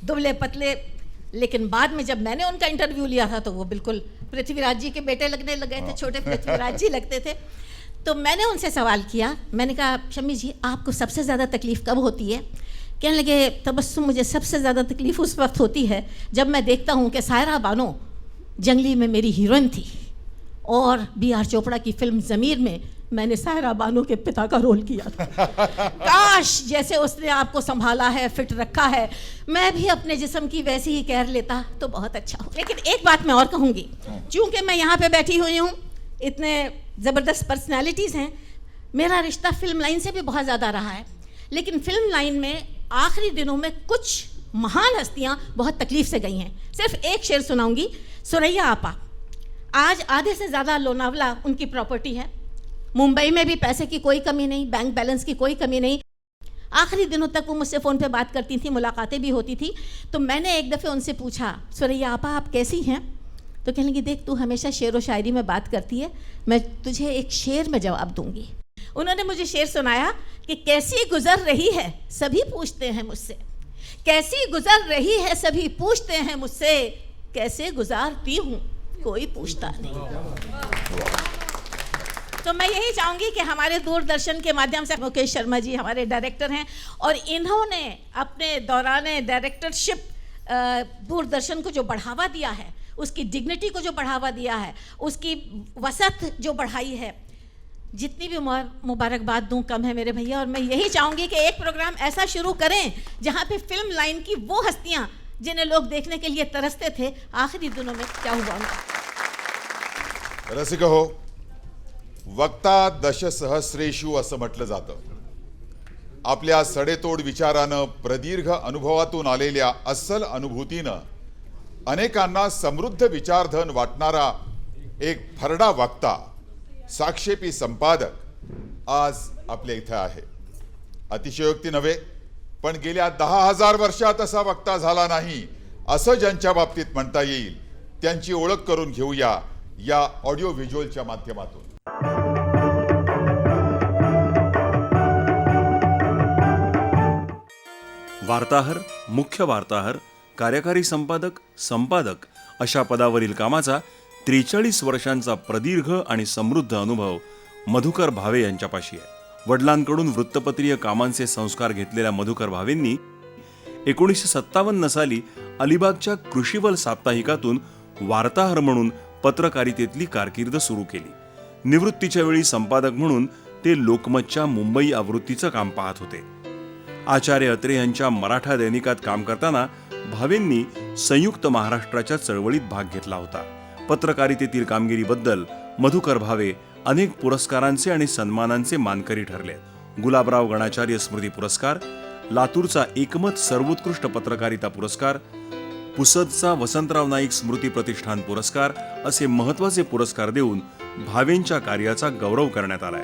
दुबले पतले, लेकिन बाद में जब मैंने उनका इंटरव्यू लिया था तो वो बिल्कुल पृथ्वीराज जी के बेटे लगने लगे थे, छोटे पृथ्वीराज जी लगते थे। तो मैंने उनसे सवाल किया, मैंने कहा शम्मी जी आपको सबसे ज़्यादा तकलीफ़ कब होती है? कहने लगे तबस्सुम मुझे सबसे ज़्यादा तकलीफ़ उस वक्त होती है जब मैं देखता हूँ कि सायरा बानो जंगली में मेरी हीरोइन थी और B.R. चोपड़ा की फिल्म ज़मीर में मैंने सायरा बानो के पिता का रोल किया था। काश जैसे उसने आपको संभाला है, फिट रखा है, मैं भी अपने जिस्म की वैसी ही केयर लेता तो बहुत अच्छा हो। लेकिन एक बात मैं और कहूँगी, चूँकि मैं यहाँ पे बैठी हुई हूँ, इतने ज़बरदस्त पर्सनैलिटीज़ हैं, मेरा रिश्ता फिल्म लाइन से भी बहुत ज़्यादा रहा है, लेकिन फिल्म लाइन में आखिरी दिनों में कुछ महान हस्तियाँ बहुत तकलीफ़ से गई हैं। सिर्फ एक शेर सुनाऊंगी। सुरैया आपा आज आधे से ज़्यादा लोनावला उनकी प्रॉपर्टी है, मुंबई में भी पैसे की कोई कमी नहीं, बैंक बैलेंस की कोई कमी नहीं। आखिरी दिनों तक वो मुझसे फ़ोन पे बात करती थी, मुलाकातें भी होती थी। तो मैंने एक दफ़े उनसे पूछा सुरैया आपा आप कैसी हैं? तो कहने लगी देख तू हमेशा शेर व शायरी में बात करती है, मैं तुझे एक शेर में जवाब दूंगी। उन्होंने मुझे शेर सुनाया कि कैसी गुजर रही है सभी पूछते हैं मुझसे, कैसी गुजर रही है सभी पूछते हैं मुझसे, कैसे गुजारती हूँ कोई पूछता नहीं। तो मैं यही चाहूँगी कि हमारे दूरदर्शन के माध्यम से मुकेश शर्मा जी हमारे डायरेक्टर हैं और इन्होंने अपने दौरान डायरेक्टरशिप दूरदर्शन को जो बढ़ावा दिया है, उसकी डिग्निटी को जो बढ़ावा दिया है, उसकी वसत जो बढ़ाई है, जितनी भी मुबारकबाद दूं कम है मेरे भैया। और मैं यही चाहूँगी कि एक प्रोग्राम ऐसा शुरू करें जहाँ पे फिल्म लाइन की वो हस्तियाँ जिन्हें लोग देखने के लिए तरसते थे, आखिरी दिनों में क्या हुआ उनका। रसिक हो, वक्ता दशसहस्रेषु असं म्हटलं जातं। आपल्या सडेतोड विचारानं, प्रदीर्घ अनुभवातून आलेल्या अस्सल अनुभूतीनं अनेकांना समृद्ध विचारधन वाटणारा एक फरडा वक्ता, साक्षेपी संपादक आज आपल्या इथे आहे। अतिशयोक्ती नव्हे, पण गेल्या 10,000 वर्षात असा वक्ता झाला नाही असं ज्यांच्या बाबतीत म्हणता येईल, त्यांची ओळख करून घेऊया या ऑडिओ व्हिज्युअलच्या माध्यमातून। वार्ताहर, मुख्य वार्ताहर, कार्यकारी संपादक, संपादक अशा पदावरील कामाचा 43 वर्षांचा प्रदीर्घ आणि समृद्ध अनुभव मधुकर भावे यांच्यापाशी आहे। वडिलांकडून वृत्तपत्रीय कामांचे संस्कार घेतलेल्या मधुकर भावेंनी 1957 साली अलिबागच्या कृषीवल साप्ताहिकातून वार्ताहर म्हणून पत्रकारितेतली कारकीर्द सुरू केली। निवृत्तीच्या वेळी संपादक म्हणून ते लोकमतच्या मुंबई आवृत्तीचं काम पाहत होते। आचार्य अत्रे यांच्या मराठा दैनिकात काम करताना भावेंनी संयुक्त महाराष्ट्राच्या चळवळीत भाग घेतला होता। पत्रकारितेतील कामगिरीबद्दल मधुकर भावे अनेक पुरस्कारांचे आणि सन्मानांचे मानकरी ठरले। गुलाबराव गणाचार्य स्मृती पुरस्कार, लातूरचा एकमत सर्वोत्कृष्ट पत्रकारिता पुरस्कार, पुसदचा वसंतराव नाईक स्मृती प्रतिष्ठान पुरस्कार असे महत्त्वाचे पुरस्कार देऊन भावेंच्या कार्याचा गौरव करण्यात आलाय।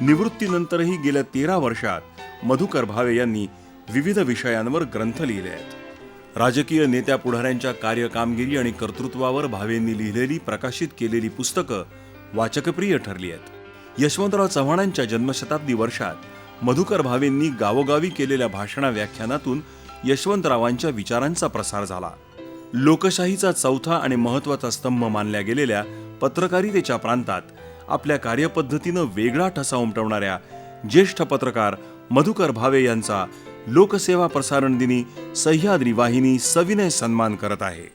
निवृत्तीनंतरही गेल्या 13 वर्षात मधुकर भावे यांनी विविध विषयांवर ग्रंथ लिहिले आहेत। राजकीय नेत्या पुढाऱ्यांच्या कार्य, कामगिरी आणि कर्तृत्वावर भावेंनी लिहिलेली, प्रकाशित केलेली पुस्तकं वाचकप्रिय ठरली आहेत। यशवंतराव चव्हाणांच्या जन्मशताब्दी वर्षात मधुकर भावेंनी गावोगावी केलेल्या भाषणा, व्याख्यानातून यशवंतरावांच्या विचारांचा प्रसार झाला। लोकशाहीचा चौथा आणि महत्त्वाचा स्तंभ मानल्या गेलेल्या पत्रकारितेच्या प्रांतात आपल्या कार्यपद्धतीनं वेगळा ठसा उमटवणाऱ्या ज्येष्ठ पत्रकार मधुकर भावे यांचा लोकसेवा प्रसारण दिनी सह्याद्री वाहिनी सविनय सन्मान करत आहे.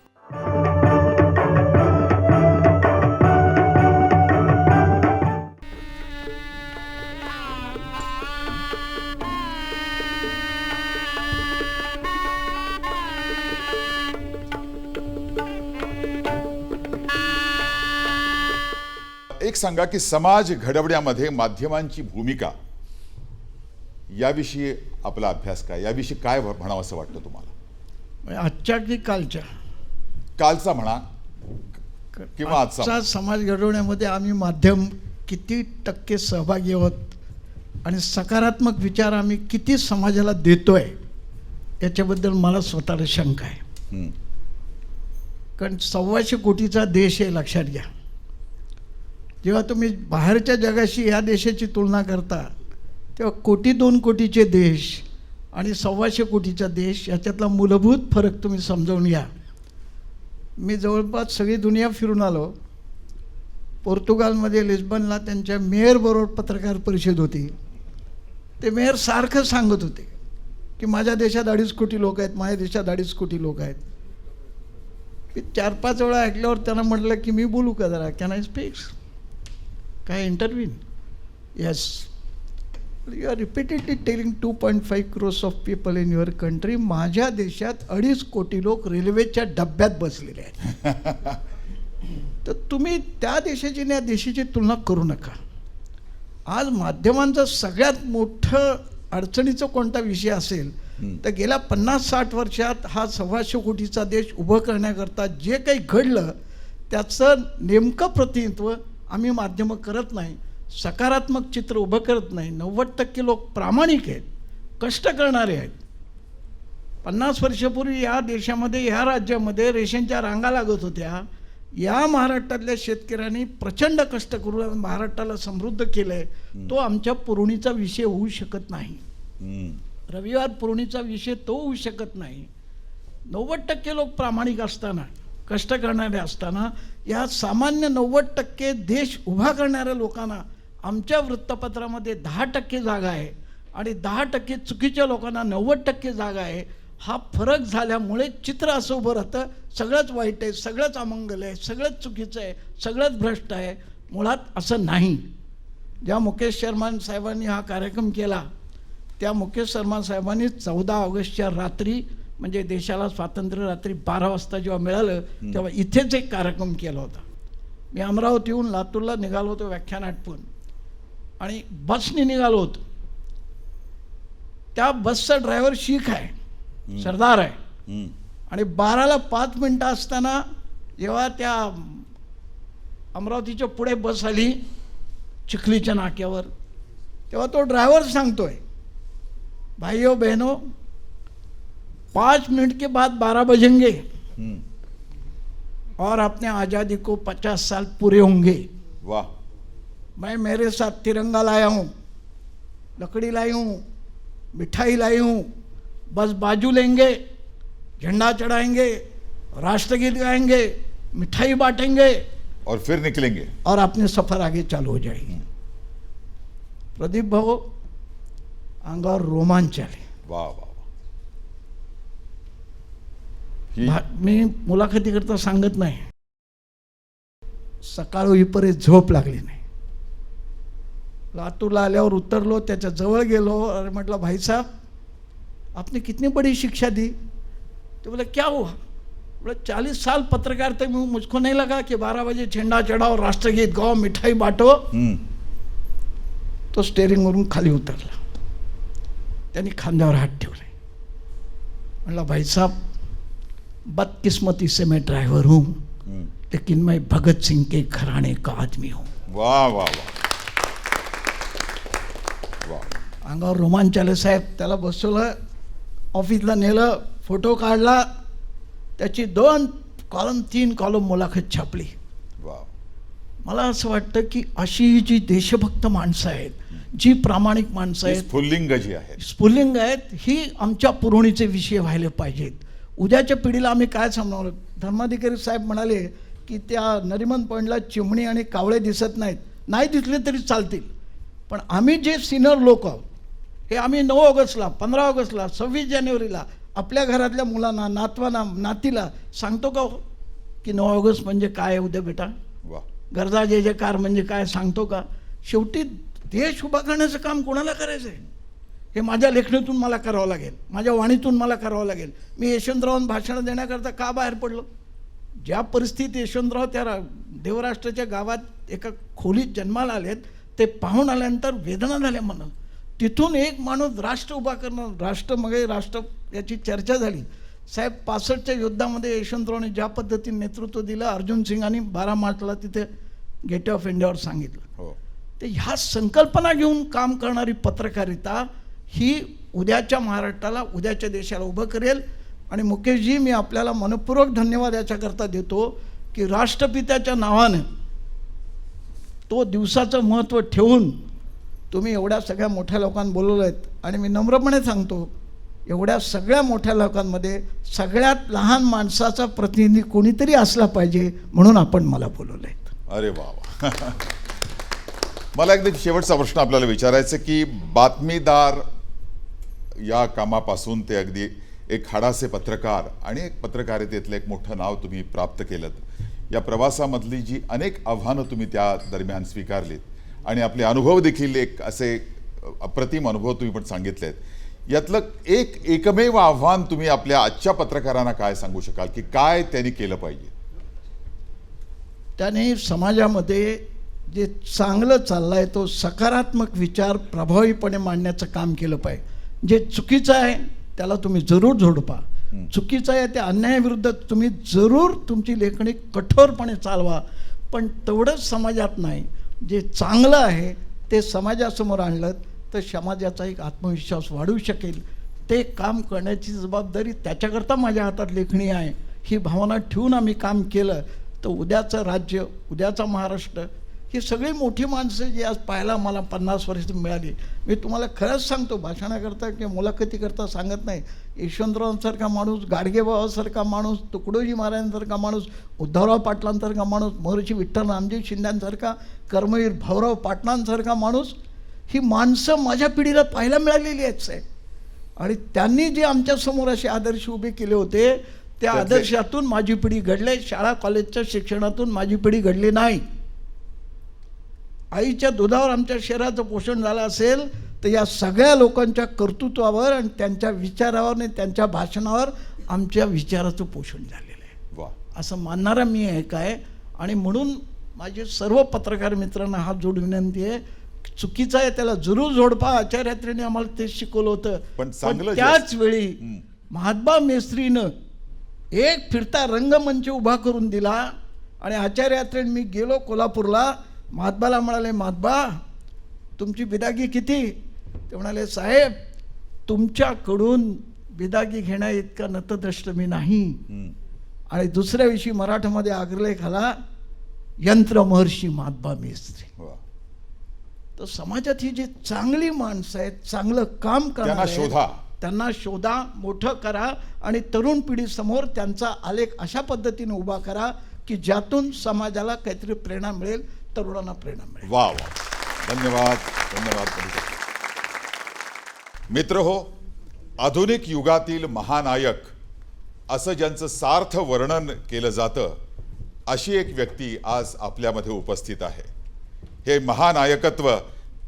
एक सांगा की समाज घडवण्यामध्ये माध्यमांची भूमिका याविषयी आपला अभ्यास काय, याविषयी काय म्हणावं असं वाटतं तुम्हाला? आजच्या की कालच्या? कालचा म्हणा किंवा आजचा. आजचा समाज घडवण्यामध्ये आम्ही माध्यम किती टक्के सहभागी आहोत आणि सकारात्मक विचार आम्ही किती समाजाला देतोय याच्याबद्दल मला स्वतःला शंका आहे. कारण 125 कोटीचा देश आहे, लक्षात घ्या. जेव्हा तुम्ही बाहेरच्या जगाशी या देशाची तुलना करता तेव्हा 1-2 कोटीचे देश आणि 125 कोटीचा देश याच्यातला मूलभूत फरक तुम्ही समजावून घ्या. मी जवळपास सगळी दुनिया फिरून आलो. पोर्तुगालमध्ये लिस्बनला त्यांच्या मेयरबरोबर पत्रकार परिषद होती. ते मेयर सारखं सांगत होते की माझ्या देशात 2.5 कोटी लोक आहेत, माझ्या देशात 2.5 कोटी लोक आहेत. मी 4-5 वेळा ऐकल्यावर त्यांना म्हटलं की मी बोलू का जरा, कॅन आय स्पीक्स, काय interview? Yes, you are repeatedly telling 2.5 crores of people in your country. माझ्या देशात 2.5 कोटी लोक रेल्वेच्या डब्यात बसलेले आहेत. तर तुम्ही त्या देशाची आणि या देशाची तुलना करू नका. आज माध्यमांचा सगळ्यात मोठं अडचणीचा कोणता विषय असेल तर गेल्या 50-60 वर्षात हा 125 कोटीचा देश उभं करण्याकरता जे काही घडलं त्याचं नेमकं प्रतिनिधित्व आम्ही माध्यमं करत नाही, सकारात्मक चित्र उभं करत नाही. 90% लोक प्रामाणिक आहेत, कष्ट करणारे आहेत. 50 वर्षापूर्वी या देशामध्ये, या राज्यामध्ये रेशनच्या रांगा लागत होत्या. या महाराष्ट्रातल्या शेतकऱ्यांनी प्रचंड कष्ट करून महाराष्ट्राला समृद्ध केलं आहे. तो आमच्या पुरवणीचा विषय होऊ शकत नाही. रविवार पुरवणीचा विषय तो होऊ शकत नाही. 90% लोक प्रामाणिक असताना, कष्ट करणारे असताना, या सामान्य 90% देश उभा करणाऱ्या लोकांना आमच्या वृत्तपत्रामध्ये 10% जागा आहे आणि 10% चुकीच्या लोकांना 90% जागा आहे. हा फरक झाल्यामुळे चित्र असं उभं राहतं, सगळंच वाईट आहे, सगळंच अमंगल आहे, सगळंच चुकीचं आहे, सगळंच भ्रष्ट आहे. मुळात असं नाही. ज्या मुकेश शर्मा साहेबांनी हा कार्यक्रम केला त्या मुकेश शर्मा साहेबांनी 14 ऑगस्टच्या रात्री, म्हणजे देशाला स्वातंत्र्य रात्री 12 वाजता जेव्हा मिळालं तेव्हा इथेच एक कार्यक्रम केला होता. मी अमरावतीहून लातूरला निघालो होतो व्याख्यान आटपून आणि बसने निघालो होतो. त्या बसचा ड्रायव्हर शीख आहे, सरदार आहे. आणि 12ला 5 मिनटं असताना जेव्हा त्या अमरावतीच्या पुढे बस आली चिखलीच्या नाक्यावर, तेव्हा तो ड्रायव्हर सांगतोय, भाइयों बहनों 5 मिनट के बाद 12 बजेंगे और अपने आज़ादी को 50 साल पूरे होंगे. वाह. मैं मेरे साथ तिरंगा लाया हूँ, लकड़ी लाई हूँ, मिठाई लाई हूँ. बस बाजू लेंगे, झंडा चढ़ाएंगे, राष्ट्रगीत गाएंगे, मिठाई बांटेंगे और फिर निकलेंगे और अपने सफर आगे चालू हो जाएगी. प्रदीप भाऊ, अंगावर रोमांच आले. वाह वाह. मी मुलाखतीकरता सांगत नाही, सकाळ होईपर्यंत झोप लागली नाही. लातूरला आल्यावर उतरलो, त्याच्या जवळ गेलो और म्हटलं, भाई साहब आपने कितनी बड़ी शिक्षा दी? तो बोले क्या हुआ? बोले 40 साल पत्रकारिता में मुझको नहीं लगा कि 12 बजे झंडा चढ़ाओ, राष्ट्रगीत गाओ, मिठाई बांटो. तो स्टेअरिंगवरून खाली उतरला, त्यांनी खांद्यावर हात ठेवले. म्हटलं, भाई साहब बदकिस्मती से मैं ड्राइवर हूँ लेकिन मैं भगत सिंह के घराने का आदमी हूँ. वाह वाह वाह वाह. अंगावर रोमांच आले साहेब. त्याला बसवलं, ऑफिसला नेलं, फोटो काढला, त्याची 2 कॉलम 3 कॉलम मुलाखत छापली. वाह. मला असं वाटतं की अशी जी देशभक्त माणसं आहेत, जी प्रामाणिक माणसं आहेत, स्फुल्लिंग जी आहे, स्फुल्लिंग आहेत, ही आमच्या पुरवणीचे विषय व्हायला पाहिजेत. उद्याच्या पिढीला आम्ही काय सांगणार? धर्माधिकारी साहेब म्हणाले की त्या नरिमन पॉईंटला चिमणी आणि कावळे दिसत नाहीत. नाही दिसले तरी चालतील, पण आम्ही जे सिनियर लोक आहोत हे आम्ही 9 ऑगस्टला, 15 ऑगस्टला, 26 जानेवारीला आपल्या घरातल्या मुलांना, नातवांना, नातीला सांगतो का हो? की 9 ऑगस्ट म्हणजे काय आहे उद्या बेटा, वा, गरजा जे कार म्हणजे काय सांगतो का? शेवटी देश उभा करण्याचं काम कोणाला करायचं आहे? हे माझ्या लेखणीतून मला करावं लागेल, माझ्या वाणीतून मला करावं लागेल. मी यशवंतरावांना भाषण देण्याकरता का बाहेर पडलो? ज्या परिस्थितीत यशवंतराव त्या देवराष्ट्राच्या गावात एका खोलीत जन्माला आलेत, ते पाहून आल्यानंतर वेदना झाल्या म्हणून तिथून एक माणूस राष्ट्र उभा करणं, राष्ट्र मग राष्ट्र याची चर्चा झाली. साहेब 65च्या युद्धामध्ये यशवंतरावने ज्या पद्धतीने नेतृत्व दिलं, अर्जुन सिंगांनी 12 मार्चला तिथे गेट ऑफ इंडियावर सांगितलं. हो, ते ह्या संकल्पना घेऊन काम करणारी पत्रकारिता ही उद्याच्या महाराष्ट्राला, उद्याच्या देशाला उभं करेल. आणि मुकेशजी, मी आपल्याला मनपूर्वक धन्यवाद याच्याकरता देतो की राष्ट्रपित्याच्या नावानं तो दिवसाचं महत्त्व ठेवून तुम्ही एवढ्या सगळ्या मोठ्या लोकांना बोलवलं आहेत. आणि मी नम्रपणे सांगतो, एवढ्या सगळ्या मोठ्या लोकांमध्ये सगळ्यात लहान माणसाचा प्रतिनिधी कोणीतरी असला पाहिजे म्हणून आपण मला बोलवलं आहे. अरे वा वा. मला एकदा शेवटचा प्रश्न आपल्याला विचारायचा की बातमीदार या कामापासून ते अगदी एक हाडाचे पत्रकार आणि एक पत्रकारितेतलं एक मोठं नाव तुम्ही प्राप्त केलं. या प्रवासामधली जी अनेक आव्हानं तुम्ही त्या दरम्यान स्वीकारलीत आणि आपले अनुभव देखील एक असे अप्रतिम अनुभव तुम्ही पण सांगितलेत. यातलं एकमेव आव्हान तुम्ही आपल्या आजच्या पत्रकारांना काय सांगू शकाल की काय त्यांनी केलं पाहिजे? त्याने समाजामध्ये जे चांगलं चाललं आहे तो सकारात्मक विचार प्रभावीपणे मांडण्याचं काम केलं पाहिजे. जे चुकीचं आहे त्याला तुम्ही जरूर झोडपा. चुकीचं आहे त्या अन्यायाविरुद्ध तुम्ही जरूर तुमची लेखणी कठोरपणे चालवा. पण तेवढंच समाजात नाही, जे चांगलं आहे ते समाजासमोर आणलं तर समाजाचा एक आत्मविश्वास वाढू शकेल. ते काम करण्याची जबाबदारी त्याच्याकरता माझ्या हातात लेखणी आहे. ही भावना ठेवून आम्ही काम केलं तर उद्याचं राज्य, उद्याचा महाराष्ट्र, ही सगळी मोठी माणसं जी आज पाहायला मला 50 वर्ष मिळाली. मी तुम्हाला खरंच सांगतो, भाषणाकरता किंवा मुलाखतीकरता सांगत नाही. यशवंतरावांसारखा माणूस, गाडगेबाबासारखा माणूस, तुकडोजी महाराजांसारखा माणूस, उद्धवराव पाटलांसारखा माणूस, महर्षी विठ्ठल रामजी शिंद्यांसारखा, कर्मवीर भाऊराव पाटलांसारखा माणूस, ही माणसं माझ्या पिढीला पाहायला मिळालेली आहेत साहेब. आणि त्यांनी जे आमच्यासमोर असे आदर्श उभे केले होते त्या आदर्शातून माझी पिढी घडले. शाळा कॉलेजच्या शिक्षणातून माझी पिढी घडली नाही. आईच्या दुधावर आमच्या शरीराचं पोषण झालं असेल तर या सगळ्या लोकांच्या कर्तृत्वावर आणि त्यांच्या विचारावर आणि त्यांच्या भाषणावर आमच्या विचाराचं पोषण झालेलं आहे. वा, असं मानणारा मी आहे काय. आणि म्हणून माझे सर्व पत्रकार मित्रांना हात जोडून विनंती आहे, चुकीचं आहे त्याला जरूर जोडपा. आचार्यात्रेने आम्हाला तेच शिकवलं होतं. पण चांगलं त्याच वेळी महात्मा मेस्त्रीनं एक फिरता रंगमंच उभा करून दिला. आणि आचार्यात्रेने मी गेलो कोल्हापूरला, महात्माला म्हणाले, महात्मा तुमची बिदागी किती? ते म्हणाले, साहेब तुमच्याकडून बिदागी घेण्या इतका नतद्रष्ट मी नाही. आणि दुसऱ्या दिवशी मराठामध्ये आग्रलेख आला, यंत्र महर्षी महात्मा मेस्त्री. तर समाजात ही जी चांगली माणसं आहेत, चांगलं काम करणारे, त्यांना शोधा, मोठं करा आणि तरुण पिढीसमोर त्यांचा आलेख अशा पद्धतीने उभा करा की ज्यातून समाजाला काहीतरी प्रेरणा मिळेल, तरुणांना प्रेरणा मिळेल. वा वा, धन्यवाद धन्यवाद. मित्र हो, आधुनिक युगातील महानायक असं ज्यांचं सार्थ वर्णन केलं जातं अशी एक व्यक्ती आज आपल्यामध्ये उपस्थित आहे. हे महानायकत्व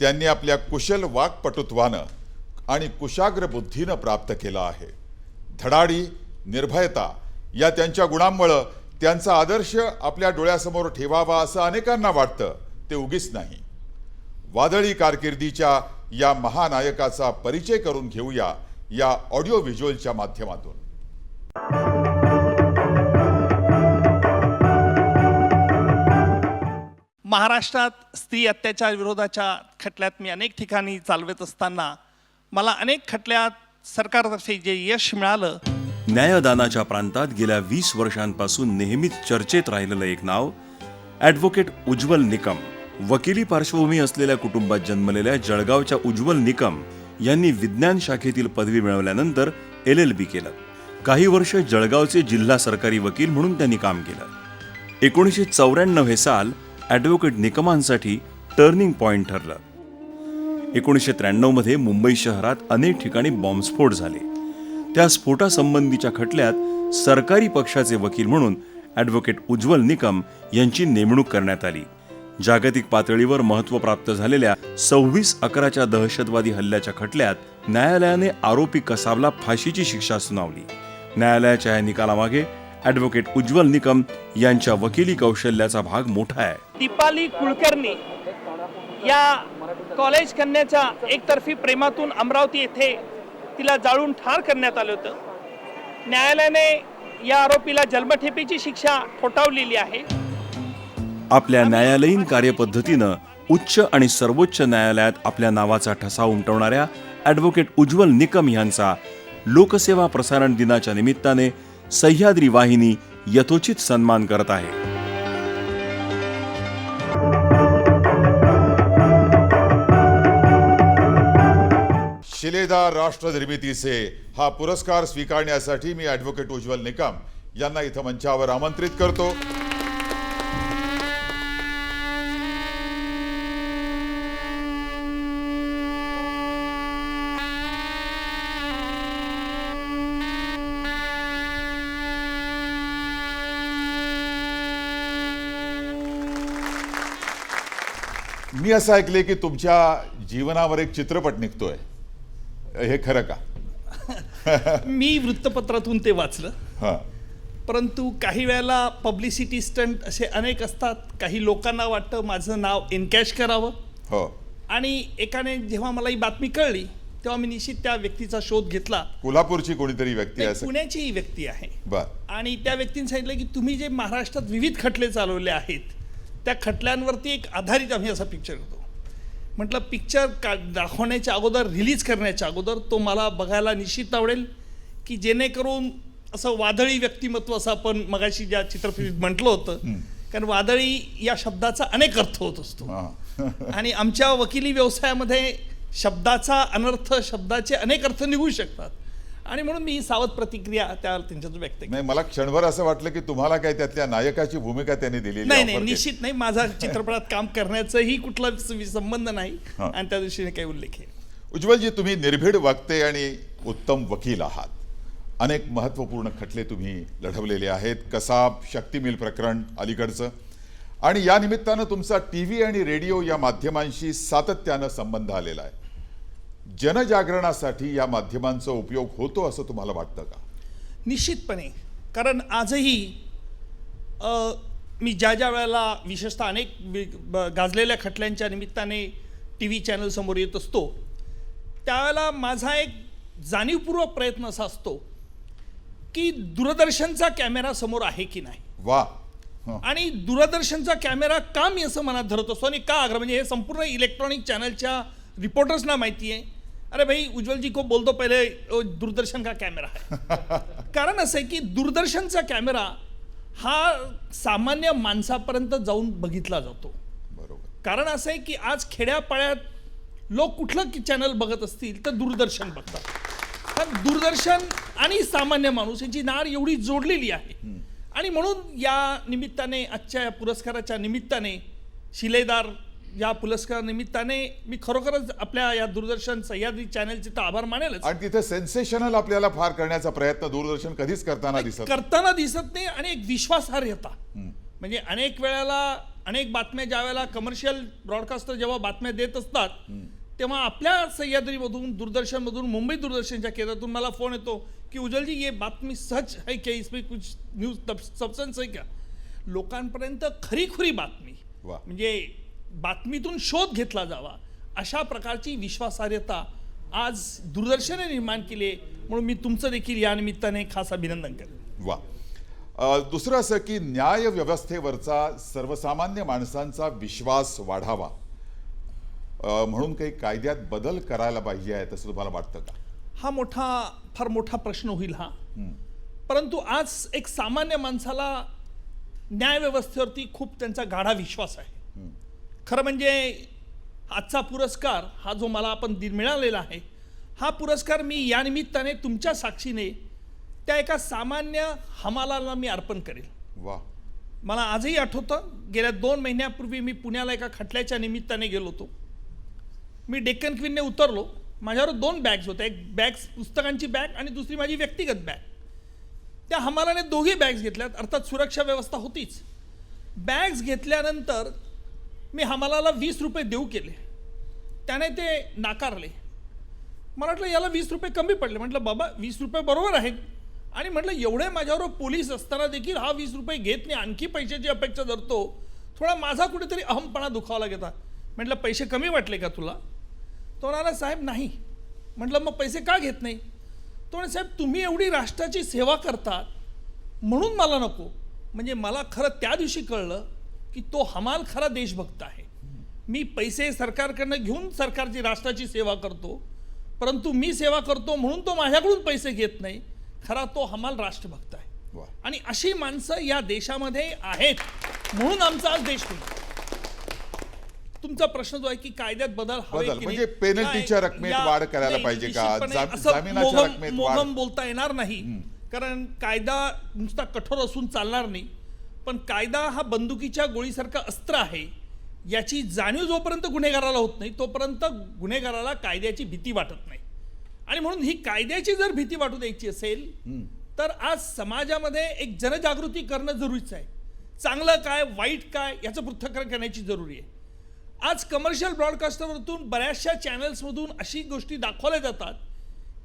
त्यांनी आपल्या कुशल वाक्पटुत्वानं आणि कुशाग्र बुद्धीनं प्राप्त केलं आहे. धडाडी, निर्भयता या त्यांच्या गुणांमुळं त्यांचा आदर्श आपल्या डोळ्यासमोर ठेवावा असं अनेकांना वाटतं. ते उगीच नाही. वादळी कारकिर्दीच्या या महानायकाचा परिचय करून घेऊया या ऑडिओ व्हिज्युअलच्या माध्यमातून. महाराष्ट्रात स्त्री अत्याचार विरोधाच्या खटल्यात मी अनेक ठिकाणी चालवत असताना मला अनेक खटल्यात सरकारतर्फे जे यश मिळालं. न्यायदानाच्या प्रांतात गेल्या 20 वर्षांपासून नेहमीच चर्चेत राहिलेलं एक नाव, ॲडव्होकेट उज्ज्वल निकम. वकिली पार्श्वभूमी असलेल्या कुटुंबात जन्मलेल्या जळगावच्या उज्ज्वल निकम यांनी विज्ञान शाखेतील पदवी मिळवल्यानंतर LLB केलं. काही वर्ष जळगावचे जिल्हा सरकारी वकील म्हणून त्यांनी काम केलं. 1994 हे साल ॲडव्होकेट निकमांसाठी टर्निंग पॉइंट ठरलं. 1993 मध्ये मुंबई शहरात अनेक ठिकाणी बॉम्बस्फोट झाले. त्या स्फोटासंबंधीच्या खटल्यात सरकारी पक्षाचे वकील म्हणून ॲडव्होकेट उज्ज्वल निकम यांची नेमणूक करण्यात आली. जागतिक पातळीवर महत्त्व प्राप्त झालेल्या 26/11च्या दहशतवादी हल्ल्याच्या खटल्यात न्यायालयाने आरोपी कसाबला फाशीची शिक्षा सुनावली. न्यायालयाच्या या निकालामागे ॲडव्होकेट उज्ज्वल निकम यांच्या वकिली कौशल्याचा भाग मोठा आहे. दीपाली कुलकर्णी या कॉलेज कन्याच्या एकतर्फी प्रेमातून अमरावती येथे तिला जाळून ठार करण्यात आलं होतं. न्यायालयाने या आरोपीला जन्मठेपेची शिक्षा ठोठावलेली आहे. आपल्या न्यायालयीन कार्यपद्धतीनं उच्च आणि सर्वोच्च न्यायालयात आपल्या नावाचा ठसा उमटवणाऱ्या ॲडव्होकेट उज्ज्वल निकम यांचा लोकसेवा प्रसारण दिनाच्या निमित्ताने सह्याद्री वाहिनी यथोचित सन्मान करत आहे. शिलेदार राष्ट्र निर्मितीचे हा पुरस्कार स्वीकारण्यासाठी मी ॲडव्होकेट उज्ज्वल निकम यांना इथं मंचावर आमंत्रित करतो. मी असं ऐकले की तुमच्या जीवनावर एक चित्रपट निघतोय, हे खरं का? मी वृत्तपत्रातून ते वाचलं, हां. परंतु काही वेळेला पब्लिसिटी स्टंट असे अनेक असतात. काही लोकांना वाटतं माझं नाव एनकॅश करावं, हो. आणि एकाने जेव्हा मला ही बातमी कळली तेव्हा मी निश्चित त्या व्यक्तीचा शोध घेतला. कोल्हापूरची कोणीतरी व्यक्ती नाही, आहे? पुण्याची ही व्यक्ती आहे. बर. आणि त्या व्यक्तीने सांगितलं की तुम्ही जे महाराष्ट्रात विविध खटले चालवले आहेत त्या खटल्यांवरती एक आधारित आम्ही असा पिक्चर करतो. म्हटलं पिक्चर दाखवण्याच्या अगोदर, रिलीज करण्याच्या अगोदर तो मला बघायला निश्चित आवडेल, की जेणेकरून असं वादळी व्यक्तिमत्व असं आपण मगाशी ज्या चित्रफितीत म्हटलं होतं, कारण वादळी या शब्दाचा अनेक अर्थ होत असतो. आणि आमच्या वकिली व्यवसायामध्ये शब्दाचा अनर्थ, शब्दाचे अनेक अर्थ निघू शकतात, आणि म्हणून मी ही सावध प्रतिक्रिया त्यांच्यातून व्यक्त केली. नाही, मला क्षणभर असं वाटलं की तुम्हाला काय त्यातल्या नायकाची भूमिका त्यांनी दिलेली. नाही, निश्चित नाही. माझा चित्रपटात काम करण्याचाही कुठला संबंध नाही आणि त्या दृष्टीने काही उल्लेख आहे. उज्ज्वलजी, तुम्ही निर्भीड वक्ते आणि उत्तम वकील आहात. अनेक महत्त्वपूर्ण खटले तुम्ही लढवलेले आहेत. कसाब, शक्ती मिल प्रकरण अलीकडचं, आणि या निमित्तानं तुमचा TV आणि रेडिओ या माध्यमांशी सातत्यानं संबंध आलेला आहे. जनजागरणासाठी या माध्यमांचा उपयोग होतो असं तुम्हाला वाटतं का? निश्चितपणे. कारण आजही मी ज्या वेळेला विशेषतः अनेक गाजलेल्या खटल्यांच्या निमित्ताने TV चॅनलसमोर येत असतो, त्यावेळेला माझा एक जाणीवपूर्वक प्रयत्न असा असतो की दूरदर्शनचा कॅमेरा समोर आहे की नाही. वा. आणि दूरदर्शनचा कॅमेरा का मी असं मनात धरत असतो आणि का आग्रह, म्हणजे हे संपूर्ण इलेक्ट्रॉनिक चॅनलच्या रिपोर्टर्सना माहिती आहे, अरे भाई उज्ज्वल जी को बोल दो पहले दूरदर्शन का कॅमेरा आहे. कारण असं आहे की दूरदर्शनचा कॅमेरा हा सामान्य माणसापर्यंत जाऊन बघितला जातो. बरोबर. कारण असं आहे की आज खेड्यापाड्यात लोक कुठलं चॅनल बघत असतील तर दूरदर्शन बघतात. कारण दूरदर्शन आणि सामान्य माणूस यांची नाळ एवढी जोडलेली आहे. आणि म्हणून या निमित्ताने, आजच्या या पुरस्काराच्या निमित्ताने, शिलेदार या पुरस्कार निमित्ताने मी खरोखरच आपल्या या दूरदर्शन सह्याद्री चॅनलचे तर आभार मानेलच. आणि तिथे सेन्सेशनल आपल्याला फार करण्याचा प्रयत्न दूरदर्शन कधीच करताना दिसत नाही. आणि एक विश्वासार्हता, म्हणजे अनेक वेळेला अनेक बातम्या ज्या वेळेला कमर्शियल ब्रॉडकास्टर जेव्हा बातम्या देत असतात तेव्हा आपल्या सह्याद्रीमधून, दूरदर्शनमधून, मुंबई दूरदर्शनच्या केंद्रातून मला फोन येतो की उज्ज्वल जी ये बातमी सच है क्या, इसमें कुछ न्यूज सबस्टन्स है क्या. लोकांपर्यंत खरी बातमी, म्हणजे बातमीतून शोध घेतला जावा अशा प्रकारची विश्वासार्हता आज दूरदर्शनाने निर्माण केली, म्हणून मी तुमचं देखील या निमित्ताने खास अभिनंदन करेन. वा. दुसरं असं की न्याय व्यवस्थेवरचा सर्वसामान्य माणसांचा विश्वास वाढावा म्हणून काही कायद्यात बदल करायला पाहिजे आहेत असं तुम्हाला वाटतं का? हा फार मोठा प्रश्न होईल हा. परंतु आज एक सामान्य माणसाला न्याय व्यवस्थेवरती खूप त्यांचा गाढा विश्वास आहे. खरं म्हणजे आजचा पुरस्कार हा जो मला मिळालेला आहे, हा पुरस्कार मी या निमित्ताने तुमच्या साक्षीने त्या एका सामान्य हमालाला मी अर्पण करेल. वा. मला आजही आठवतं, गेल्या 2 महिन्यापूर्वी मी पुण्याला एका खटल्याच्या निमित्ताने गेलो होतो. मी डेक्कन क्वीनने उतरलो. माझ्यावर 2 बॅग्स होत्या, एक बॅग्स पुस्तकांची बॅग आणि दुसरी माझी व्यक्तिगत बॅग. त्या हमालाने दोघी बॅग्स घेतल्यात, अर्थात सुरक्षा व्यवस्था होतीच. बॅग्स घेतल्यानंतर मी हमालाला 20 रुपये देऊ केले, त्याने ते नाकारले. मला वाटलं याला 20 रुपये कमी पडले. म्हटलं बाबा 20 रुपये बरोबर आहेत, आणि म्हटलं एवढे माझ्यावर पोलीस असताना देखील हा 20 रुपये घेत नाही, आणखी पैशाची अपेक्षा धरतो, थोडा माझा कुठेतरी अहमपणा दुखावला गेला. म्हटलं पैसे कमी वाटले का तुला? तो म्हणाला साहेब नाही. म्हटलं मग पैसे का घेत नाही? तो म्हणे साहेब तुम्ही एवढी राष्ट्राची सेवा करतात म्हणून मला नको. म्हणजे मला खरं त्या दिवशी कळलं की तो हमाल खरा देशभक्त आहे. मी पैसे सरकारकडनं घेऊन सरकारची राष्ट्राची सेवा करतो, परंतु मी सेवा करतो म्हणून तो माझ्याकडून पैसे घेत नाही. खरा तो हमाल राष्ट्रभक्त आहे. आणि अशी माणसं या देशामध्ये आहेत म्हणून आमचा आज देश होईल. तुमचा प्रश्न जो आहे की कायद्यात बदल हवे की म्हणजे नाही, पेनल्टीच्या काय- रकमेत या- वाढ करायला नाही, पाहिजे का? निश्चितपणे असं जामिनाच्या रकमेत वाढ? मोगम बोलता येणार नाही, कारण कायदा नुसता कठोर असून चालणार नाही. पण कायदा हा बंदुकीच्या गोळीसारखं अस्त्र आहे. याची जाणीव जोपर्यंत गुन्हेगाराला होत नाही तोपर्यंत गुन्हेगाराला कायद्याची भीती वाटत नाही. आणि म्हणून ही कायद्याची जर भीती वाटू द्यायची असेल तर आज समाजामध्ये एक जनजागृती करणं जरुरीचं आहे. चांगलं काय वाईट काय याचं पृथक्करण करण्याची जरुरी आहे. आज कमर्शियल ब्रॉडकास्टरवरतून बऱ्याचशा चॅनल्समधून अशी गोष्टी दाखवल्या जातात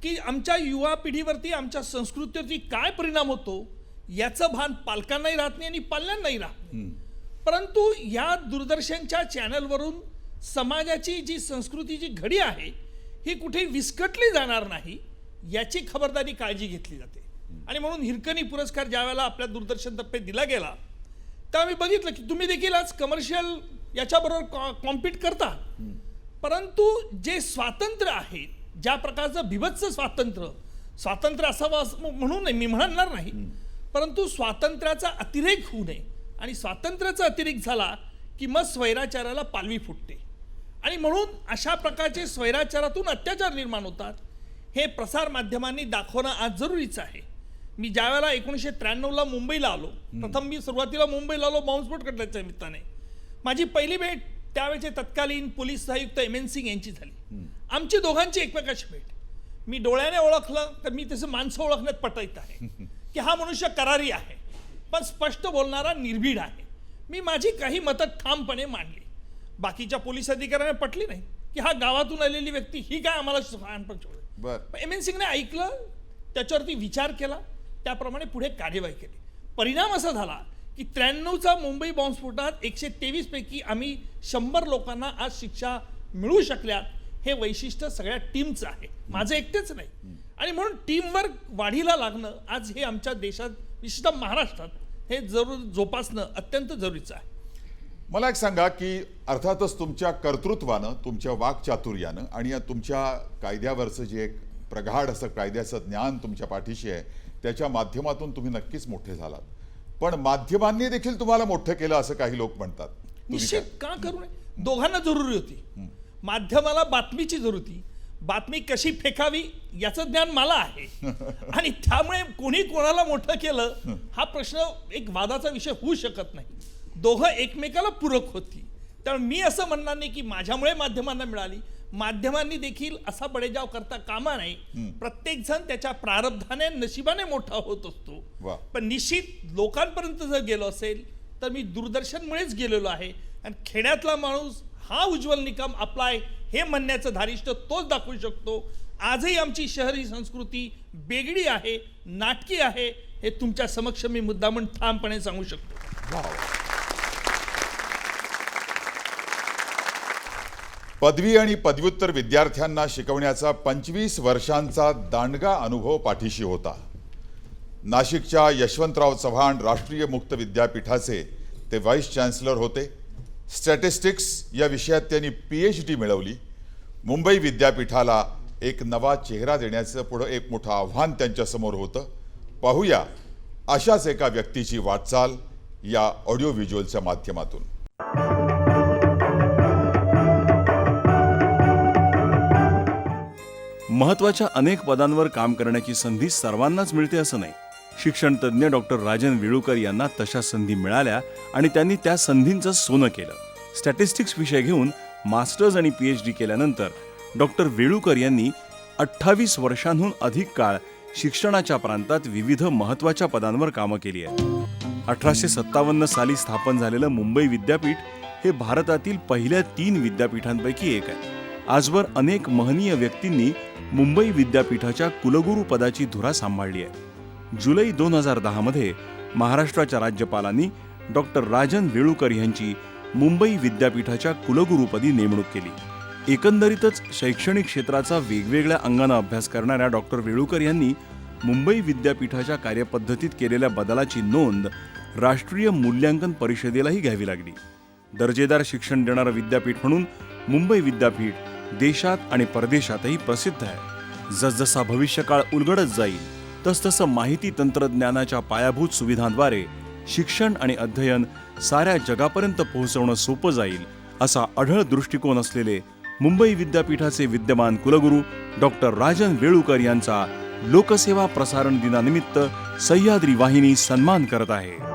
की आमच्या युवा पिढीवरती, आमच्या संस्कृतीवरती काय परिणाम होतो याचं भान पालकांनाही राहत नाही आणि पाल्यांनाही राहत नाही. परंतु या दूरदर्शनच्या चॅनलवरून समाजाची जी संस्कृतीची घडी आहे ही कुठे विस्कटली जाणार नाही याची खबरदारी काळजी घेतली जाते. आणि म्हणून हिरकणी पुरस्कार ज्यावेळेला आपल्या दूरदर्शनतर्फे दिला गेला तेव्हा मी बघितलं की तुम्ही देखील आज कमर्शियल याच्याबरोबर कॉम्पीट करता, परंतु जे स्वातंत्र्य आहे, ज्या प्रकारचं बिभत्स स्वातंत्र्य असावं असं म्हणून नाही, मी म्हणणार नाही, परंतु स्वातंत्र्याचा अतिरेक होऊ नये. आणि स्वातंत्र्याचा अतिरेक झाला की मग स्वैराचाराला पालवी फुटते. आणि म्हणून अशा प्रकारचे स्वैराचारातून अत्याचार निर्माण होतात हे प्रसार माध्यमांनी दाखवणं आज जरुरीचं आहे. मी ज्यावेळेला 1993ला मुंबईला आलो, प्रथम मी सुरुवातीला मुंबईला आलो बॉम्बस्फोट घडल्याच्या निमित्ताने. माझी पहिली भेट त्यावेळेचे तत्कालीन पोलीस आयुक्त एम.एन. सिंग यांची झाली. आमची दोघांची एकमेकाची भेट. मी डोळ्याने ओळखलं तर मी तसं माणसं ओळखण्यात पटत आहे की हा मनुष्य करारी आहे, पण स्पष्ट बोलणारा, निर्भीड आहे. मी माझी काही मतं ठामपणे मांडली. बाकीच्या पोलीस अधिकाऱ्यांना पटली नाही की हा गावातून आलेली व्यक्ती ही काय आम्हाला. एम.एन. सिंगने ऐकलं, त्याच्यावरती विचार केला, त्याप्रमाणे पुढे कार्यवाही केली. परिणाम असा झाला की 93चा मुंबई बॉम्बस्फोटात 123 पैकी आम्ही 100 लोकांना आज शिक्षा मिळू शकल्यात. हे वैशिष्ट्य सगळ्या टीमचं आहे, माझं एकटेच नाही. आणि म्हणून टीमवर्क वाढीला लागणं आज हे आमच्या देशात, विशेषतः महाराष्ट्रात हे जरूर जोपासणं अत्यंत जरुरीचं आहे. मला एक सांगा की अर्थातच तुमच्या कर्तृत्वानं, तुमच्या वाक्चातुर्यानं आणि या तुमच्या कायद्यावरचं जे एक प्रगाढ असं कायद्याचं ज्ञान तुमच्या पाठीशी आहे त्याच्या माध्यमातून तुम्ही नक्कीच मोठे झालात. पण माध्यमांनी देखील तुम्हाला मोठं केलं असं काही लोक म्हणतात. निश्चित का करू नये? दोघांना जरुरी होती. माध्यमाला बातमीची जरुरी होती. बातमी कशी फेकावी याचं ज्ञान मला आहे. आणि त्यामुळे कोणी कोणाला मोठं केलं हा प्रश्न एक वादाचा विषय होऊ शकत नाही. दोघं एकमेकाला पूरक होती. त्यामुळे मी असं म्हणणार नाही की माझ्यामुळे माध्यमांना मिळाली. माध्यमांनी देखील असा बडेजाव करता कामा नाही. प्रत्येक जण त्याच्या प्रारब्धाने, नशिबाने मोठा होत असतो. पण निश्चित लोकांपर्यंत जर गेलो असेल तर मी दूरदर्शनमुळेच गेलेलो आहे. आणि खेड्यातला माणूस हा उज्ज्वल निकम आपला आहे हे म्हणण्याचं धारिष्ट तोच दाखवू शकतो. आजही आमची शहरी संस्कृती वेगळी आहे, नाटकी आहे, हे तुमच्या समक्ष मी मुद्दामून ठामपणे सांगू शकतो. पदवी आणि पदव्युत्तर विद्यार्थ्यांना शिकवण्याचा 25 वर्षांचा दांडगा अनुभव पाठीशी होता. नाशिकच्या यशवंतराव चव्हाण राष्ट्रीय मुक्त विद्यापीठाचे ते व्हाईस चान्सलर होते. स्टॅटिस्टिक्स या विषयात त्यांनी PhD मिळवली. मुंबई विद्यापीठाला एक नवा चेहरा देण्याचं पुढं एक मोठं आव्हान त्यांच्यासमोर होतं. पाहूया अशाच एका व्यक्तीची वाटचाल या ऑडिओ व्हिज्युअलच्या माध्यमातून. महत्त्वाच्या अनेक पदांवर काम करण्याची संधी सर्वांनाच मिळते असं नाही. शिक्षणतज्ञ डॉक्टर राजन विळूकर यांना तशा संधी मिळाल्या आणि त्यांनी त्या संधींचं सोनं केलं. स्टॅटिस्टिक्स विषय घेऊन मास्टर्स आणि PhD केल्यानंतर डॉक्टर वेळुकर यांनी 28 वर्षांहून अधिक काळ शिक्षणाच्या प्रांतात विविध महत्त्वाच्या पदांवर कामं केली आहेत. 1857 साली स्थापन झालेलं मुंबई विद्यापीठ हे भारतातील पहिल्या 3 विद्यापीठांपैकी एक आहे. आजवर अनेक महनीय व्यक्तींनी मुंबई विद्यापीठाच्या कुलगुरू पदाची धुरा सांभाळली आहे. जुलै 2010 मध्ये महाराष्ट्राच्या राज्यपालांनी डॉक्टर राजन वेळुकर यांची मुंबई विद्यापीठाच्या कुलगुरूपदी नेमणूक केली. एकंदरीतच शैक्षणिक क्षेत्राचा वेगवेगळ्या अंगानं अभ्यास करणाऱ्या डॉक्टर वेळुकर यांनी मुंबई विद्यापीठाच्या कार्यपद्धतीत केलेल्या बदलाची नोंद राष्ट्रीय मूल्यांकन परिषदेलाही घ्यावी लागली. दर्जेदार शिक्षण देणारं विद्यापीठ म्हणून मुंबई विद्यापीठ देशात आणि परदेशातही प्रसिद्ध आहे. जसजसा भविष्यकाळ उलगडत जाईल तसतसं माहिती तंत्रज्ञानाच्या पायाभूत सुविधांद्वारे शिक्षण आणि अध्ययन साऱ्या जगापर्यंत पोहोचवणं सोपं जाईल असा अढळ दृष्टिकोन असलेले मुंबई विद्यापीठाचे विद्यमान कुलगुरू डॉक्टर राजन वेळुकर यांचा लोकसेवा प्रसारण दिनानिमित्त सह्याद्री वाहिनी सन्मान करत आहे.